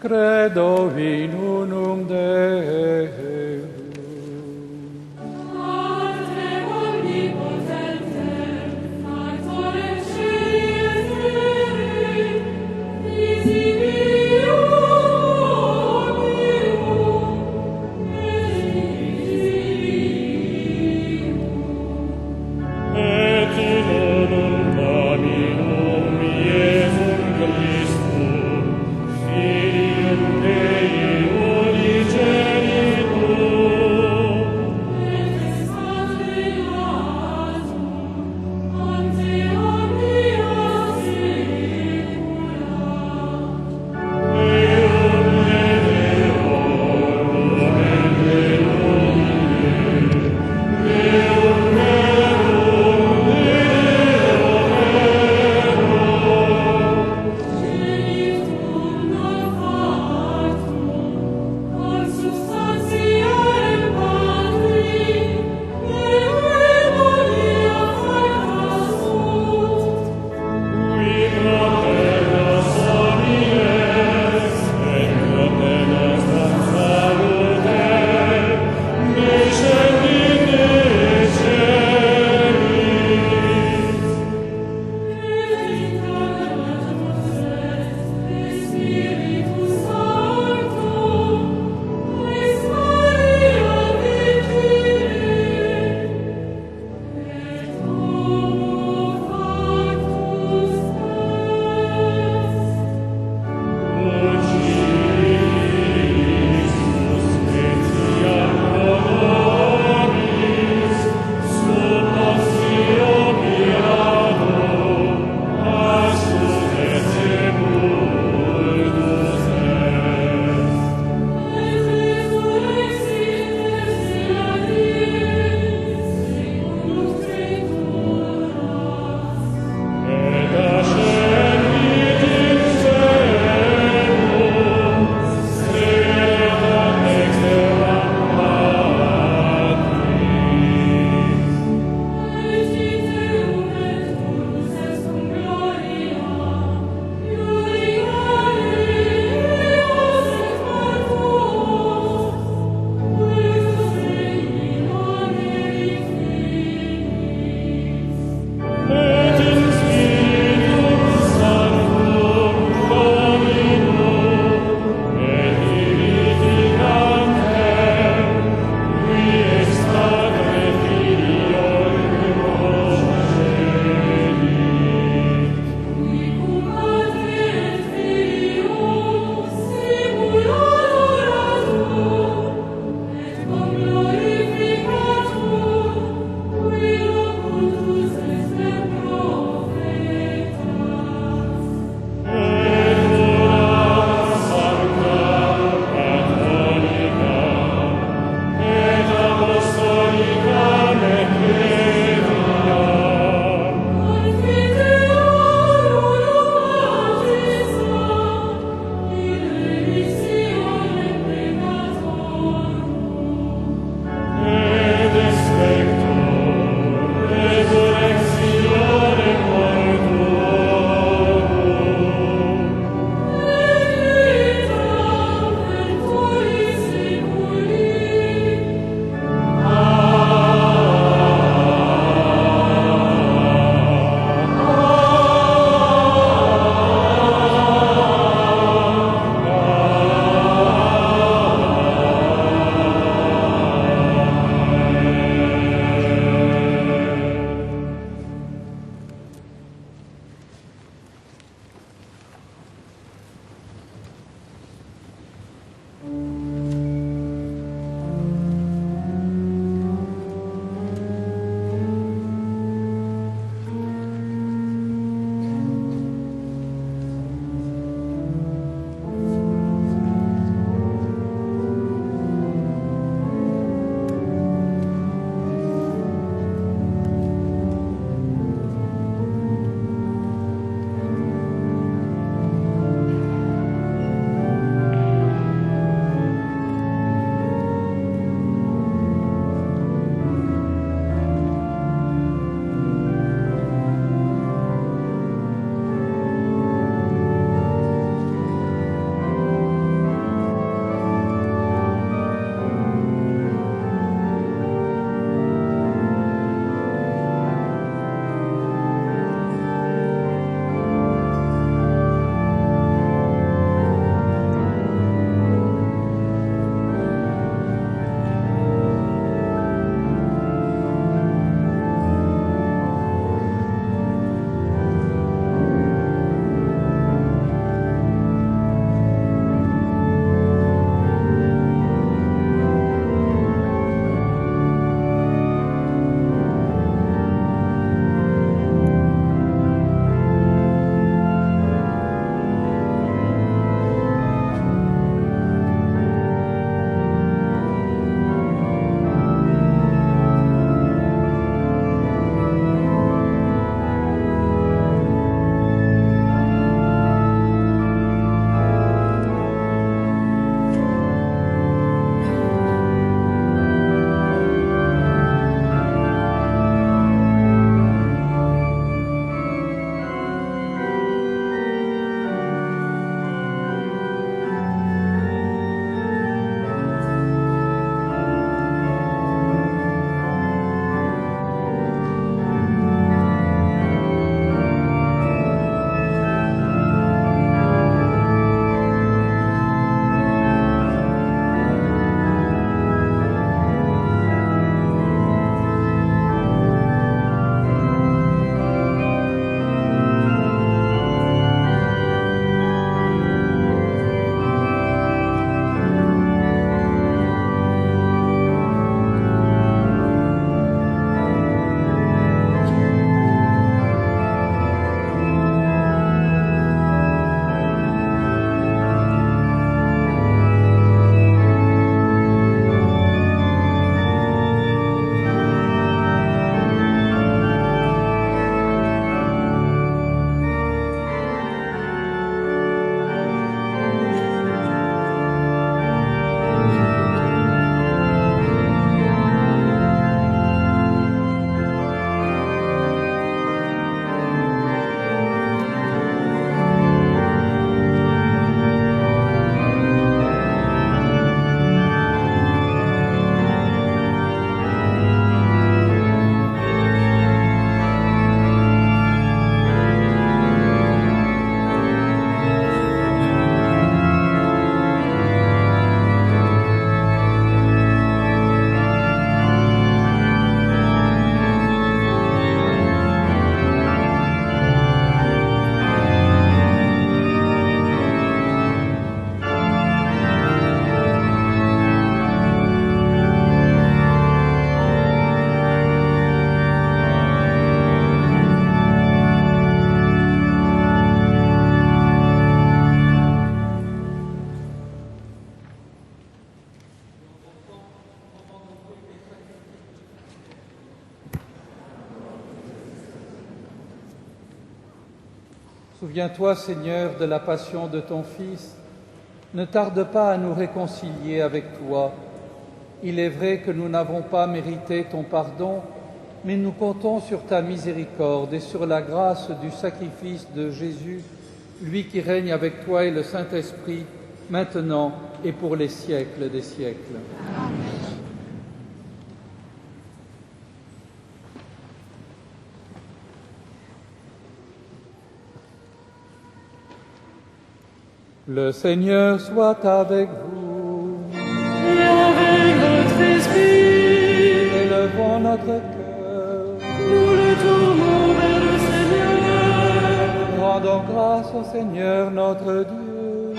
Credo in unum Deum. Et in unum Dominum Iesum Christum, Filium Dei unigenitum, Souviens-toi, Seigneur, de la passion de ton Fils. Ne tarde pas à nous réconcilier avec toi. Il est vrai que nous n'avons pas mérité ton pardon, mais nous comptons sur ta miséricorde et sur la grâce du sacrifice de Jésus, lui qui règne avec toi et le Saint-Esprit, maintenant et pour les siècles des siècles. Amen. Le Seigneur soit avec vous. Et avec votre esprit. Élevons notre cœur. Nous le tournons vers le Seigneur. Rendons grâce au Seigneur notre Dieu.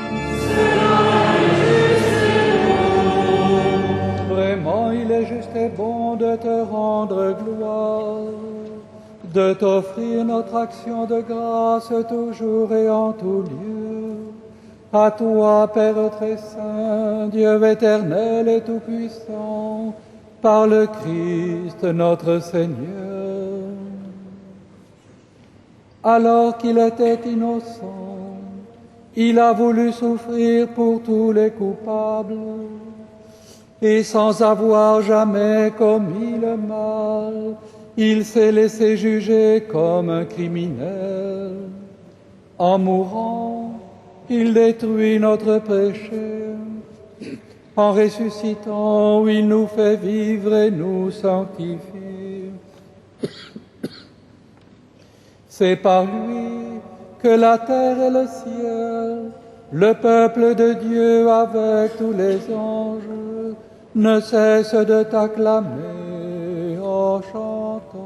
Vraiment, il est juste et bon de te rendre gloire, de t'offrir notre action de grâce toujours et en tout lieu. À toi, Père très saint, Dieu éternel et tout-puissant, par le Christ notre Seigneur. Alors qu'il était innocent, il a voulu souffrir pour tous les coupables, et sans avoir jamais commis le mal, il s'est laissé juger comme un criminel. En mourant, il détruit notre péché. En ressuscitant, il nous fait vivre et nous sanctifie. C'est par lui que la terre et le ciel, le peuple de Dieu avec tous les anges, ne cessent de t'acclamer en chantant.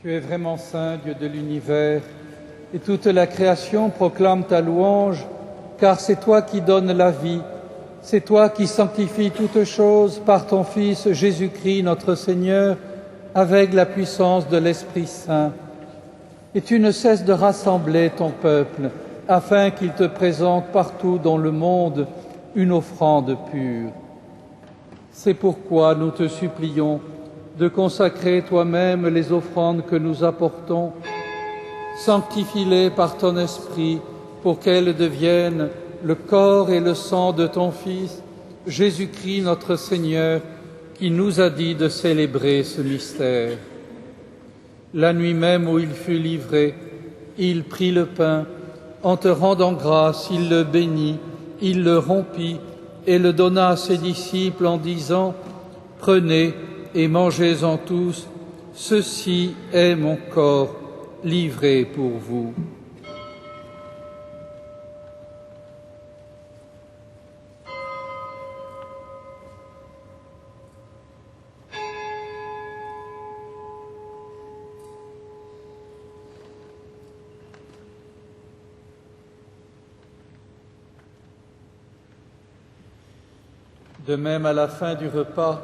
Tu es vraiment saint, Dieu de l'univers, et toute la création proclame ta louange, car c'est toi qui donnes la vie, c'est toi qui sanctifies toutes choses par ton Fils Jésus-Christ notre Seigneur, avec la puissance de l'Esprit Saint. Et tu ne cesses de rassembler ton peuple, afin qu'il te présente partout dans le monde une offrande pure. C'est pourquoi nous te supplions de consacrer toi-même les offrandes que nous apportons. Sanctifie-les par ton Esprit pour qu'elles deviennent le corps et le sang de ton Fils, Jésus-Christ notre Seigneur, qui nous a dit de célébrer ce mystère. La nuit même où il fut livré, il prit le pain, en te rendant grâce, il le bénit, il le rompit et le donna à ses disciples en disant « Prenez et mangez-en tous, ceci est mon corps livré pour vous. » De même, à la fin du repas,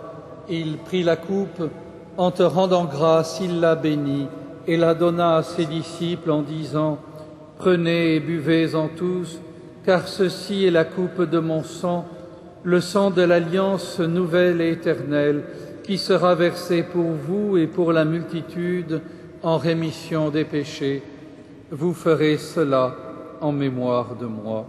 il prit la coupe, en te rendant grâce, il la bénit et la donna à ses disciples en disant « Prenez et buvez-en tous, car ceci est la coupe de mon sang, le sang de l'alliance nouvelle et éternelle, qui sera versé pour vous et pour la multitude en rémission des péchés. Vous ferez cela en mémoire de moi. »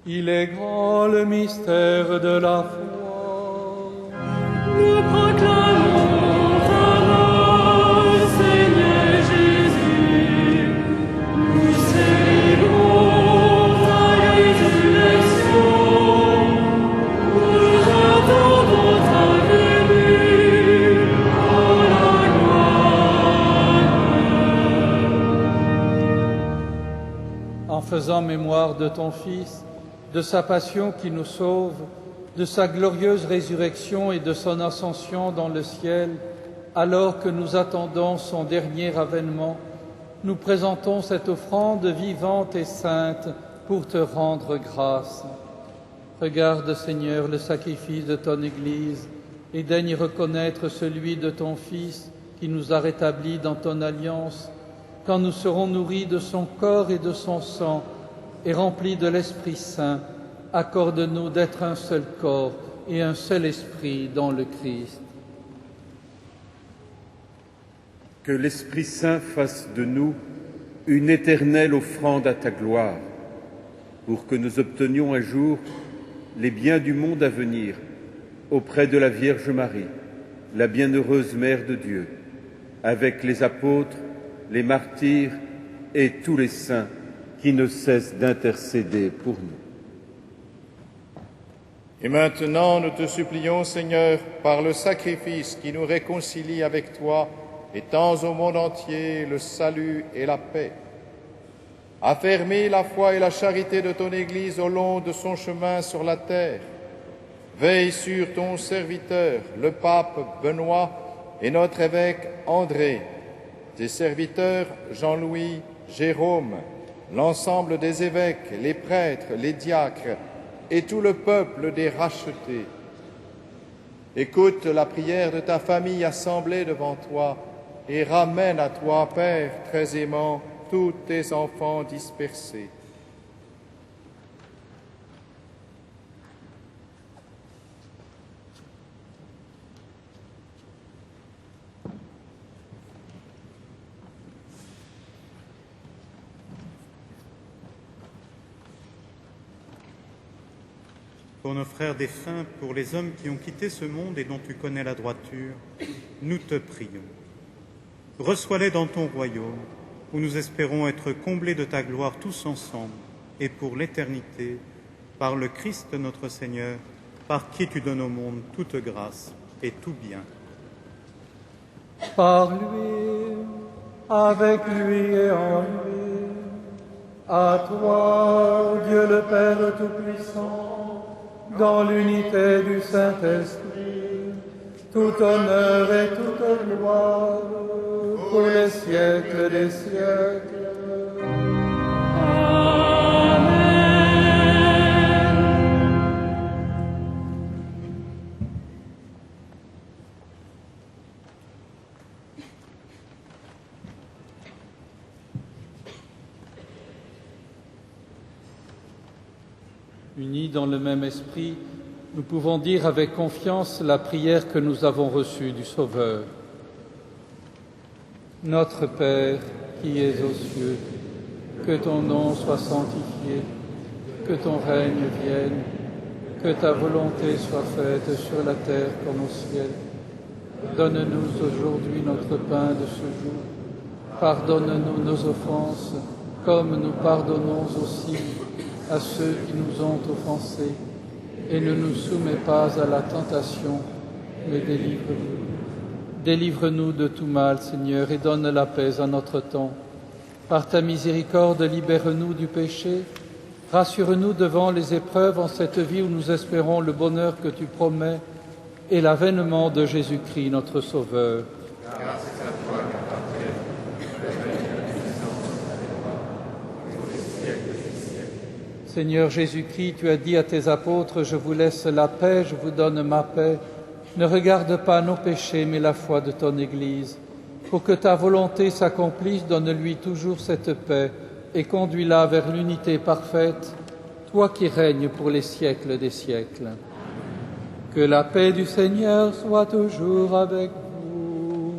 Il est grand le mystère de la foi. Nous proclamons parole, Seigneur Jésus. Nous célébrons ta résurrection. Nous attendons ta venue dans la gloire. En faisant mémoire de ton Fils, de sa passion qui nous sauve, de sa glorieuse résurrection et de son ascension dans le ciel, alors que nous attendons son dernier avènement, nous présentons cette offrande vivante et sainte pour te rendre grâce. Regarde, Seigneur, le sacrifice de ton Église et daigne reconnaître celui de ton Fils qui nous a rétablis dans ton alliance, quand nous serons nourris de son corps et de son sang et remplis de l'Esprit Saint. Accorde-nous d'être un seul corps et un seul esprit dans le Christ. Que l'Esprit Saint fasse de nous une éternelle offrande à ta gloire, pour que nous obtenions un jour les biens du monde à venir auprès de la Vierge Marie, la bienheureuse Mère de Dieu, avec les apôtres, les martyrs et tous les saints qui ne cessent d'intercéder pour nous. Et maintenant, nous te supplions, Seigneur, par le sacrifice qui nous réconcilie avec toi, étends au monde entier le salut et la paix. Affermis la foi et la charité de ton Église au long de son chemin sur la terre. Veille sur ton serviteur, le pape Benoît et notre évêque André, tes serviteurs Jean-Louis, Jérôme, l'ensemble des évêques, les prêtres, les diacres, et tout le peuple des rachetés. Écoute la prière de ta famille assemblée devant toi et ramène à toi, Père très aimant, tous tes enfants dispersés. Pour nos frères défunts, pour les hommes qui ont quitté ce monde et dont tu connais la droiture, nous te prions. Reçois-les dans ton royaume, où nous espérons être comblés de ta gloire tous ensemble, et pour l'éternité, par le Christ notre Seigneur, par qui tu donnes au monde toute grâce et tout bien. Par lui, avec lui et en lui, à toi, Dieu le Père Tout-Puissant, dans l'unité du Saint-Esprit, tout honneur et toute gloire, pour les siècles des siècles. Unis dans le même esprit, nous pouvons dire avec confiance la prière que nous avons reçue du Sauveur. Notre Père, qui es aux cieux, que ton nom soit sanctifié, que ton règne vienne, que ta volonté soit faite sur la terre comme au ciel. Donne-nous aujourd'hui notre pain de ce jour. Pardonne-nous nos offenses, comme nous pardonnons aussi à ceux qui nous ont offensés, et ne nous soumets pas à la tentation, mais délivre-nous. Délivre-nous de tout mal, Seigneur, et donne la paix à notre temps. Par ta miséricorde, libère-nous du péché, rassure-nous devant les épreuves en cette vie où nous espérons le bonheur que tu promets et l'avènement de Jésus-Christ, notre Sauveur. Seigneur Jésus-Christ, tu as dit à tes apôtres, « Je vous laisse la paix, je vous donne ma paix. Ne regarde pas nos péchés, mais la foi de ton Église. Pour que ta volonté s'accomplisse, donne-lui toujours cette paix et conduis-la vers l'unité parfaite, toi qui règnes pour les siècles des siècles. » Que la paix du Seigneur soit toujours avec vous.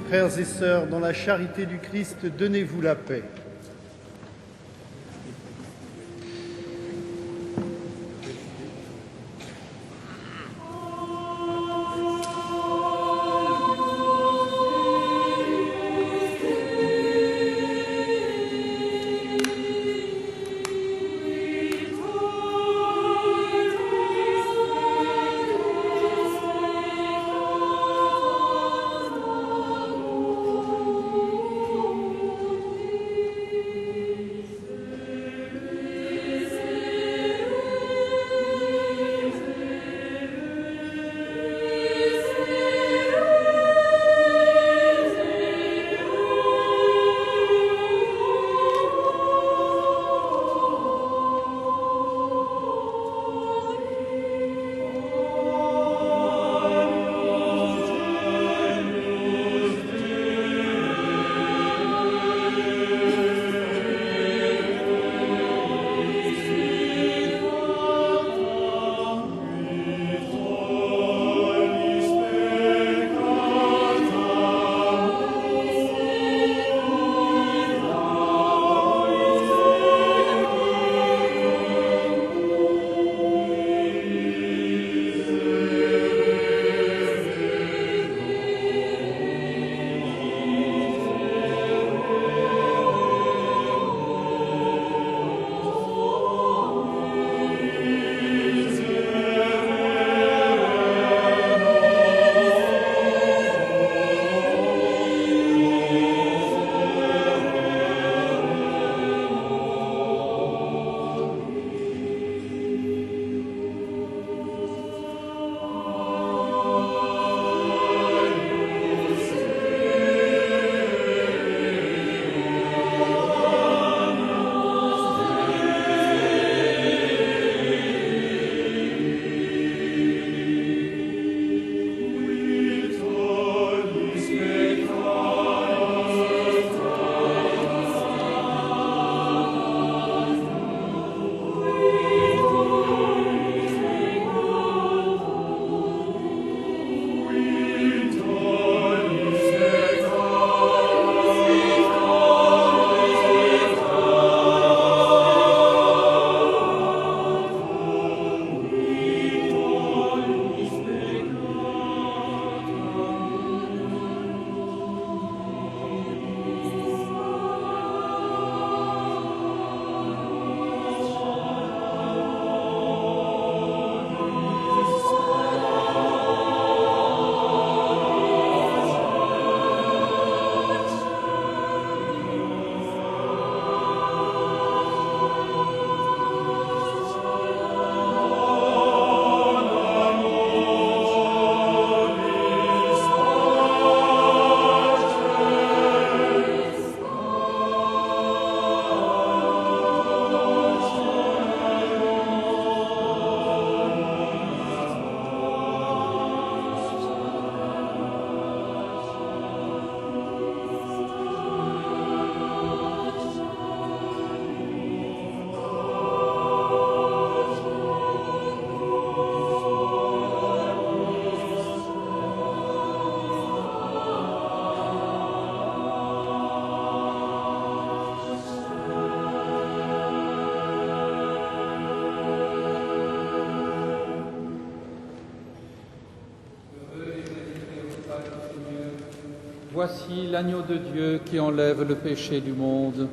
Frères et sœurs, dans la charité du Christ, donnez-vous la paix. Voici l'agneau de Dieu qui enlève le péché du monde.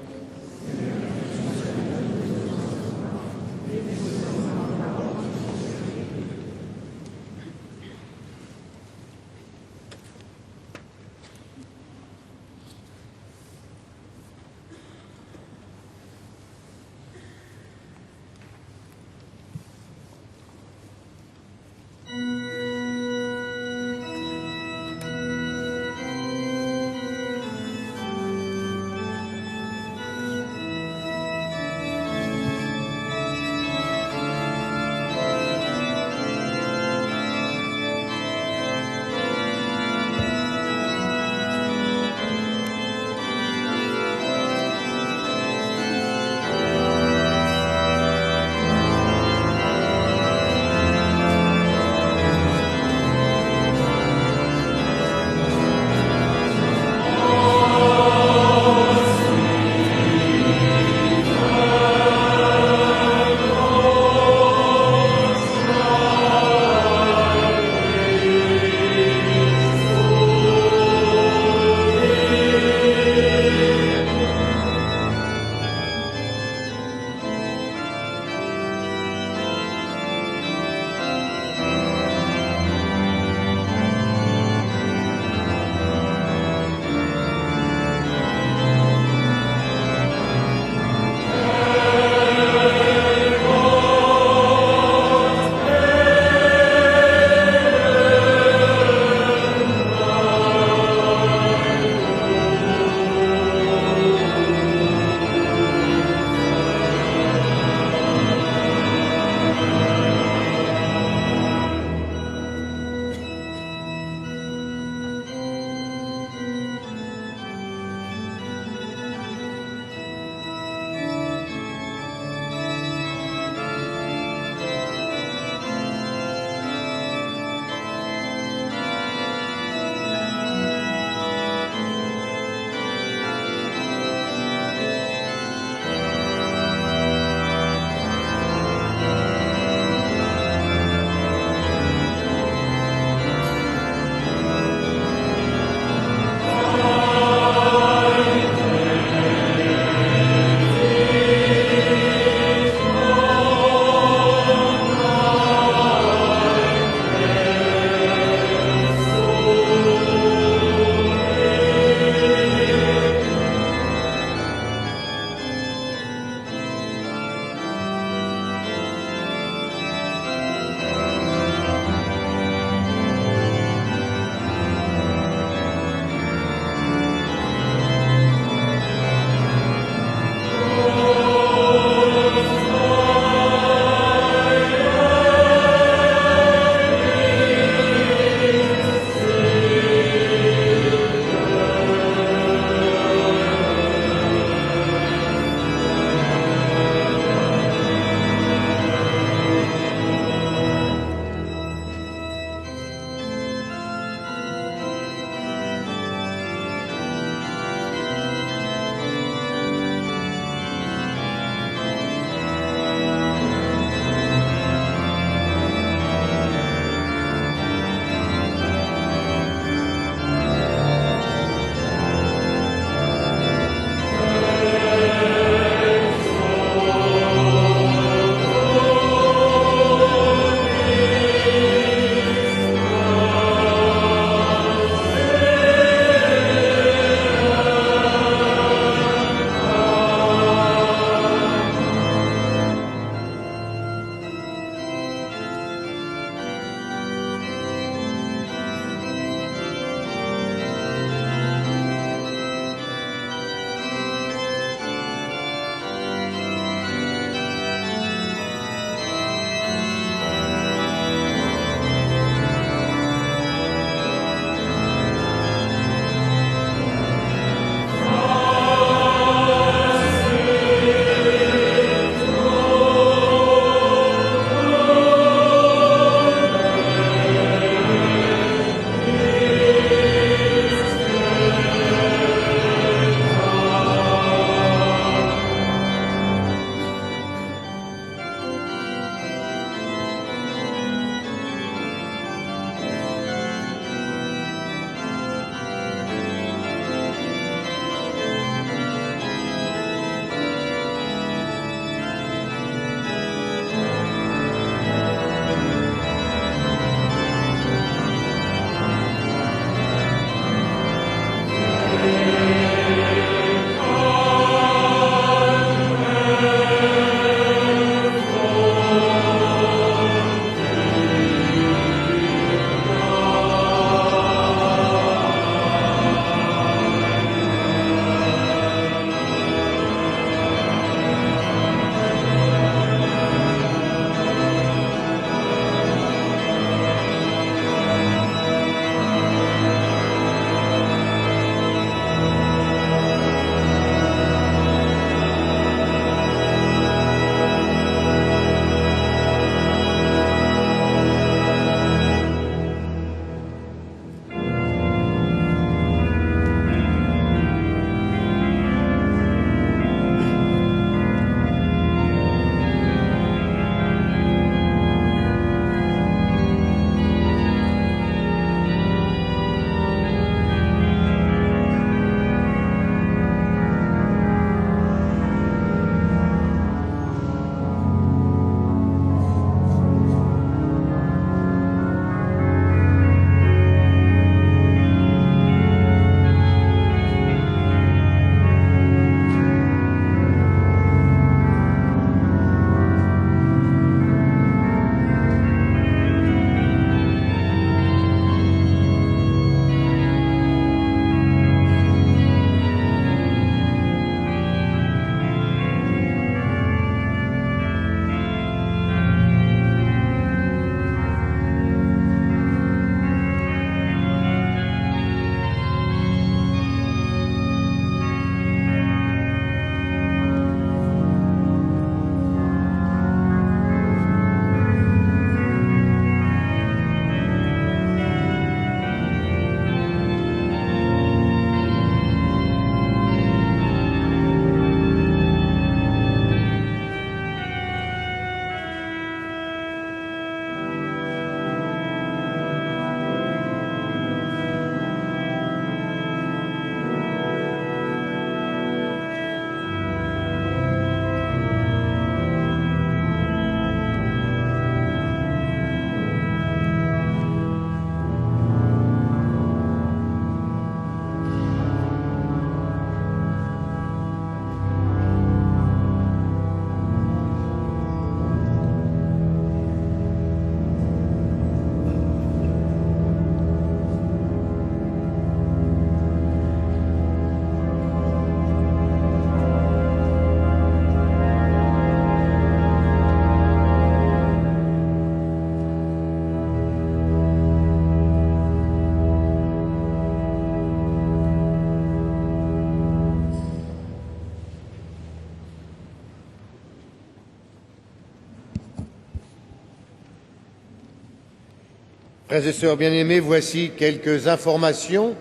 Frères et sœurs bien-aimés, voici quelques informations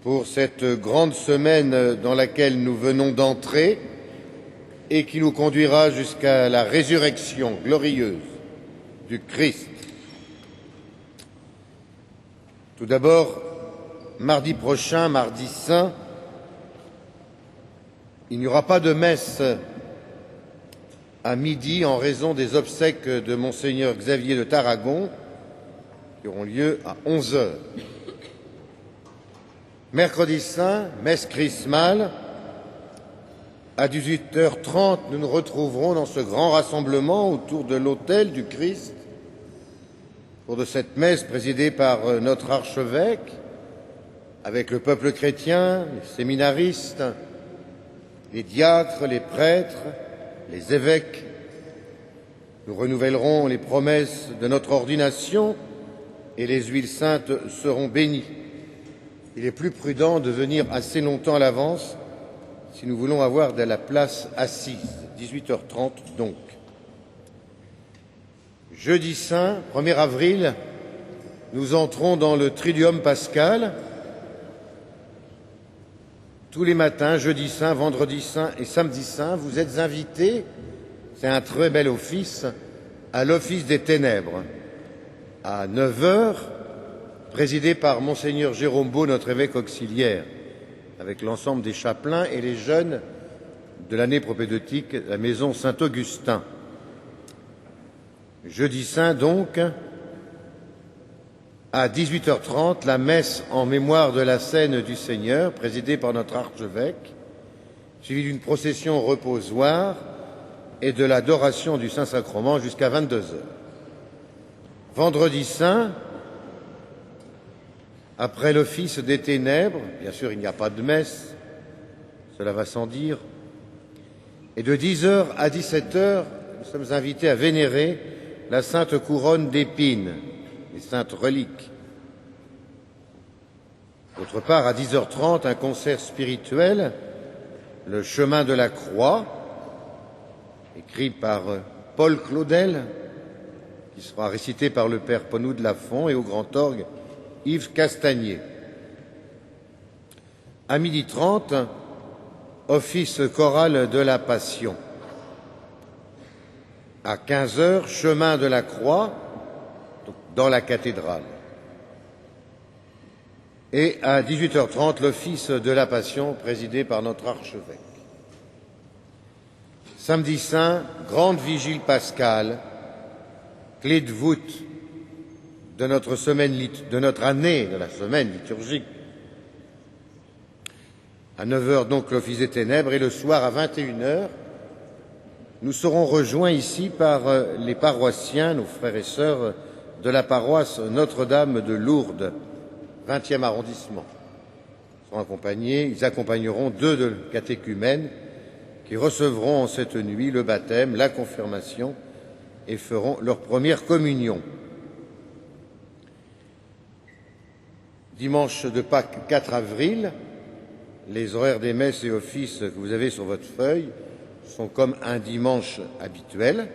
pour cette grande semaine dans laquelle nous venons d'entrer et qui nous conduira jusqu'à la résurrection glorieuse du Christ. Tout d'abord, mardi prochain, mardi saint, il n'y aura pas de messe à midi en raison des obsèques de Monseigneur Xavier de Tarragon qui auront lieu à 11 heures. Mercredi saint, messe chrismale, à 18h30, nous nous retrouverons dans ce grand rassemblement autour de l'autel du Christ pour de cette messe présidée par notre archevêque, avec le peuple chrétien, les séminaristes, les diacres, les prêtres, les évêques. Nous renouvellerons les promesses de notre ordination et les huiles saintes seront bénies. Il est plus prudent de venir assez longtemps à l'avance si nous voulons avoir de la place assise. 18h30 donc. Jeudi saint, 1er avril, nous entrons dans le Triduum pascal. Tous les matins, jeudi saint, vendredi saint et samedi saint, vous êtes invités, c'est un très bel office, à l'office des ténèbres, à 9h, présidé par Monseigneur Jérôme Beau, notre évêque auxiliaire, avec l'ensemble des chapelains et les jeunes de l'année propédeutique, la maison Saint-Augustin. Jeudi saint donc, à 18h30, la messe en mémoire de la scène du Seigneur, présidée par notre archevêque, suivie d'une procession reposoire et de l'adoration du Saint-Sacrement jusqu'à 22h. Vendredi saint, après l'office des ténèbres, bien sûr il n'y a pas de messe, cela va sans dire, et de 10h à 17h, nous sommes invités à vénérer la sainte couronne d'épines, les saintes reliques. D'autre part, à 10h30, un concert spirituel, Le chemin de la croix, écrit par Paul Claudel, qui sera récité par le père Ponou de Lafont et au grand orgue Yves Castagnier. À 12h30, office choral de la Passion. À 15h, chemin de la croix, dans la cathédrale. Et à 18h30, l'office de la Passion présidé par notre archevêque. Samedi saint, grande vigile pascale, clé de voûte de notre année de la semaine liturgique. À 9h donc l'office des ténèbres et le soir à 21h, nous serons rejoints ici par les paroissiens, nos frères et sœurs de la paroisse Notre-Dame de Lourdes, 20e arrondissement. Ils accompagneront 2 catéchumènes qui recevront en cette nuit le baptême, la confirmation et feront leur première communion. Dimanche de Pâques 4 avril, les horaires des messes et offices que vous avez sur votre feuille sont comme un dimanche habituel.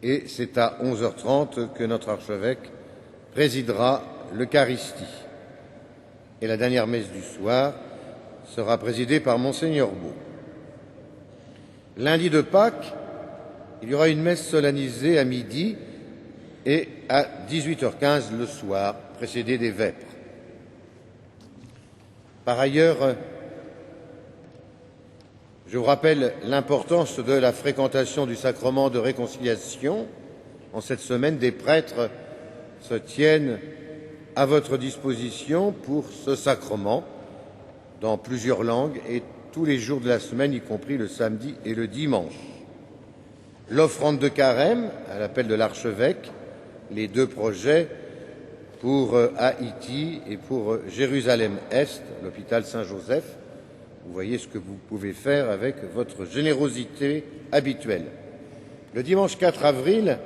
Et c'est à 11h30 que notre archevêque présidera l'Eucharistie. Et la dernière messe du soir sera présidée par Monseigneur Beau. Lundi de Pâques, il y aura une messe solennisée à midi et à 18h15 le soir, précédée des vêpres. Par ailleurs, je vous rappelle l'importance de la fréquentation du sacrement de réconciliation. En cette semaine, des prêtres se tiennent à votre disposition pour ce sacrement dans plusieurs langues et tous les jours de la semaine, y compris le samedi et le dimanche. L'offrande de carême, à l'appel de l'archevêque, les 2 projets pour Haïti et pour Jérusalem-Est, l'hôpital Saint-Joseph. Vous voyez ce que vous pouvez faire avec votre générosité habituelle. Le dimanche 4 avril,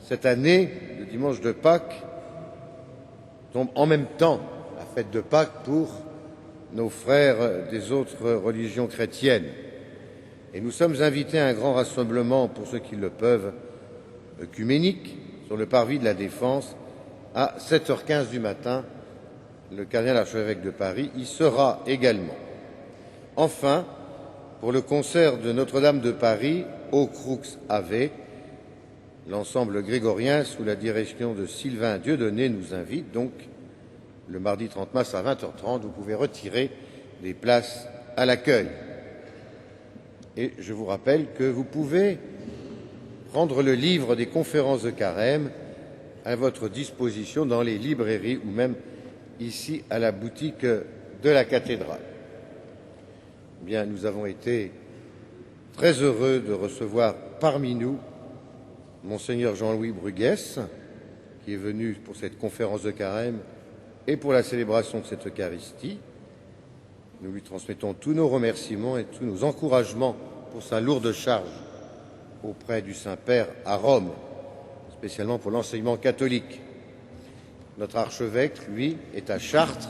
cette année, le dimanche de Pâques, tombe en même temps la fête de Pâques pour nos frères des autres religions chrétiennes. Et nous sommes invités à un grand rassemblement, pour ceux qui le peuvent, œcuménique sur le parvis de la Défense à 7h15 du matin. Le cardinal archevêque de Paris y sera également. Enfin, pour le concert de Notre-Dame de Paris, au Crux Ave, l'ensemble grégorien, sous la direction de Sylvain Dieudonné, nous invite donc le mardi 30 mars à 20h30. Vous pouvez retirer des places à l'accueil. Et je vous rappelle que vous pouvez prendre le livre des conférences de carême à votre disposition dans les librairies ou même ici à la boutique de la cathédrale. Bien, nous avons été très heureux de recevoir parmi nous Monseigneur Jean-Louis Bruguès, qui est venu pour cette conférence de carême et pour la célébration de cette Eucharistie. Nous lui transmettons tous nos remerciements et tous nos encouragements pour sa lourde charge auprès du Saint-Père à Rome, spécialement pour l'enseignement catholique. Notre archevêque, lui, est à Chartres.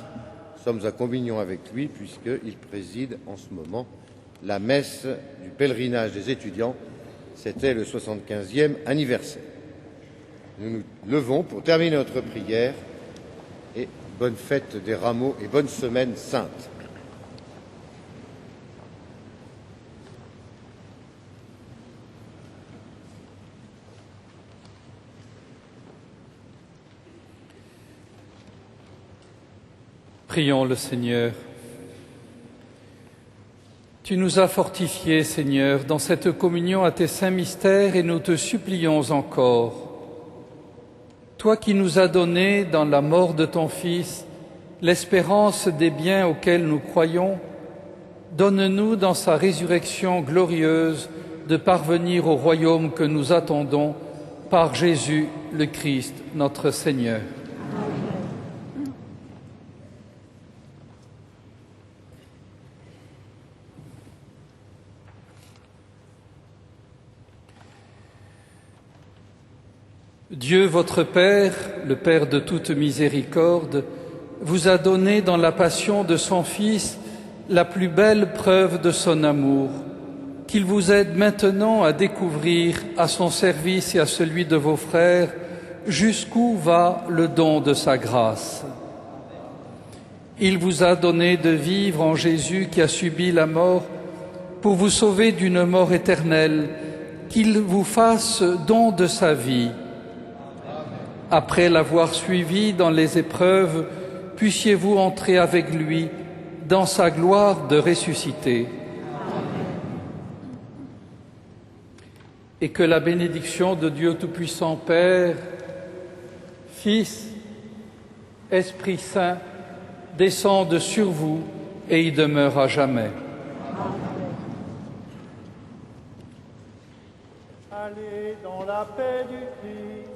Nous sommes à communion avec lui puisqu'il préside en ce moment la messe du pèlerinage des étudiants. C'était le 75e anniversaire. Nous nous levons pour terminer notre prière et bonne fête des Rameaux et bonne semaine sainte. Prions le Seigneur. Tu nous as fortifiés, Seigneur, dans cette communion à tes saints mystères et nous te supplions encore. Toi qui nous as donné, dans la mort de ton Fils, l'espérance des biens auxquels nous croyons, donne-nous dans sa résurrection glorieuse de parvenir au royaume que nous attendons par Jésus le Christ, notre Seigneur. Dieu, votre Père, le Père de toute miséricorde, vous a donné dans la passion de son Fils la plus belle preuve de son amour, qu'il vous aide maintenant à découvrir à son service et à celui de vos frères jusqu'où va le don de sa grâce. Il vous a donné de vivre en Jésus qui a subi la mort pour vous sauver d'une mort éternelle, qu'il vous fasse don de sa vie. Après l'avoir suivi dans les épreuves, puissiez-vous entrer avec lui dans sa gloire de ressuscité. Et que la bénédiction de Dieu Tout-Puissant, Père, Fils, Esprit Saint, descende sur vous et y demeure à jamais. Allez dans la paix du Christ.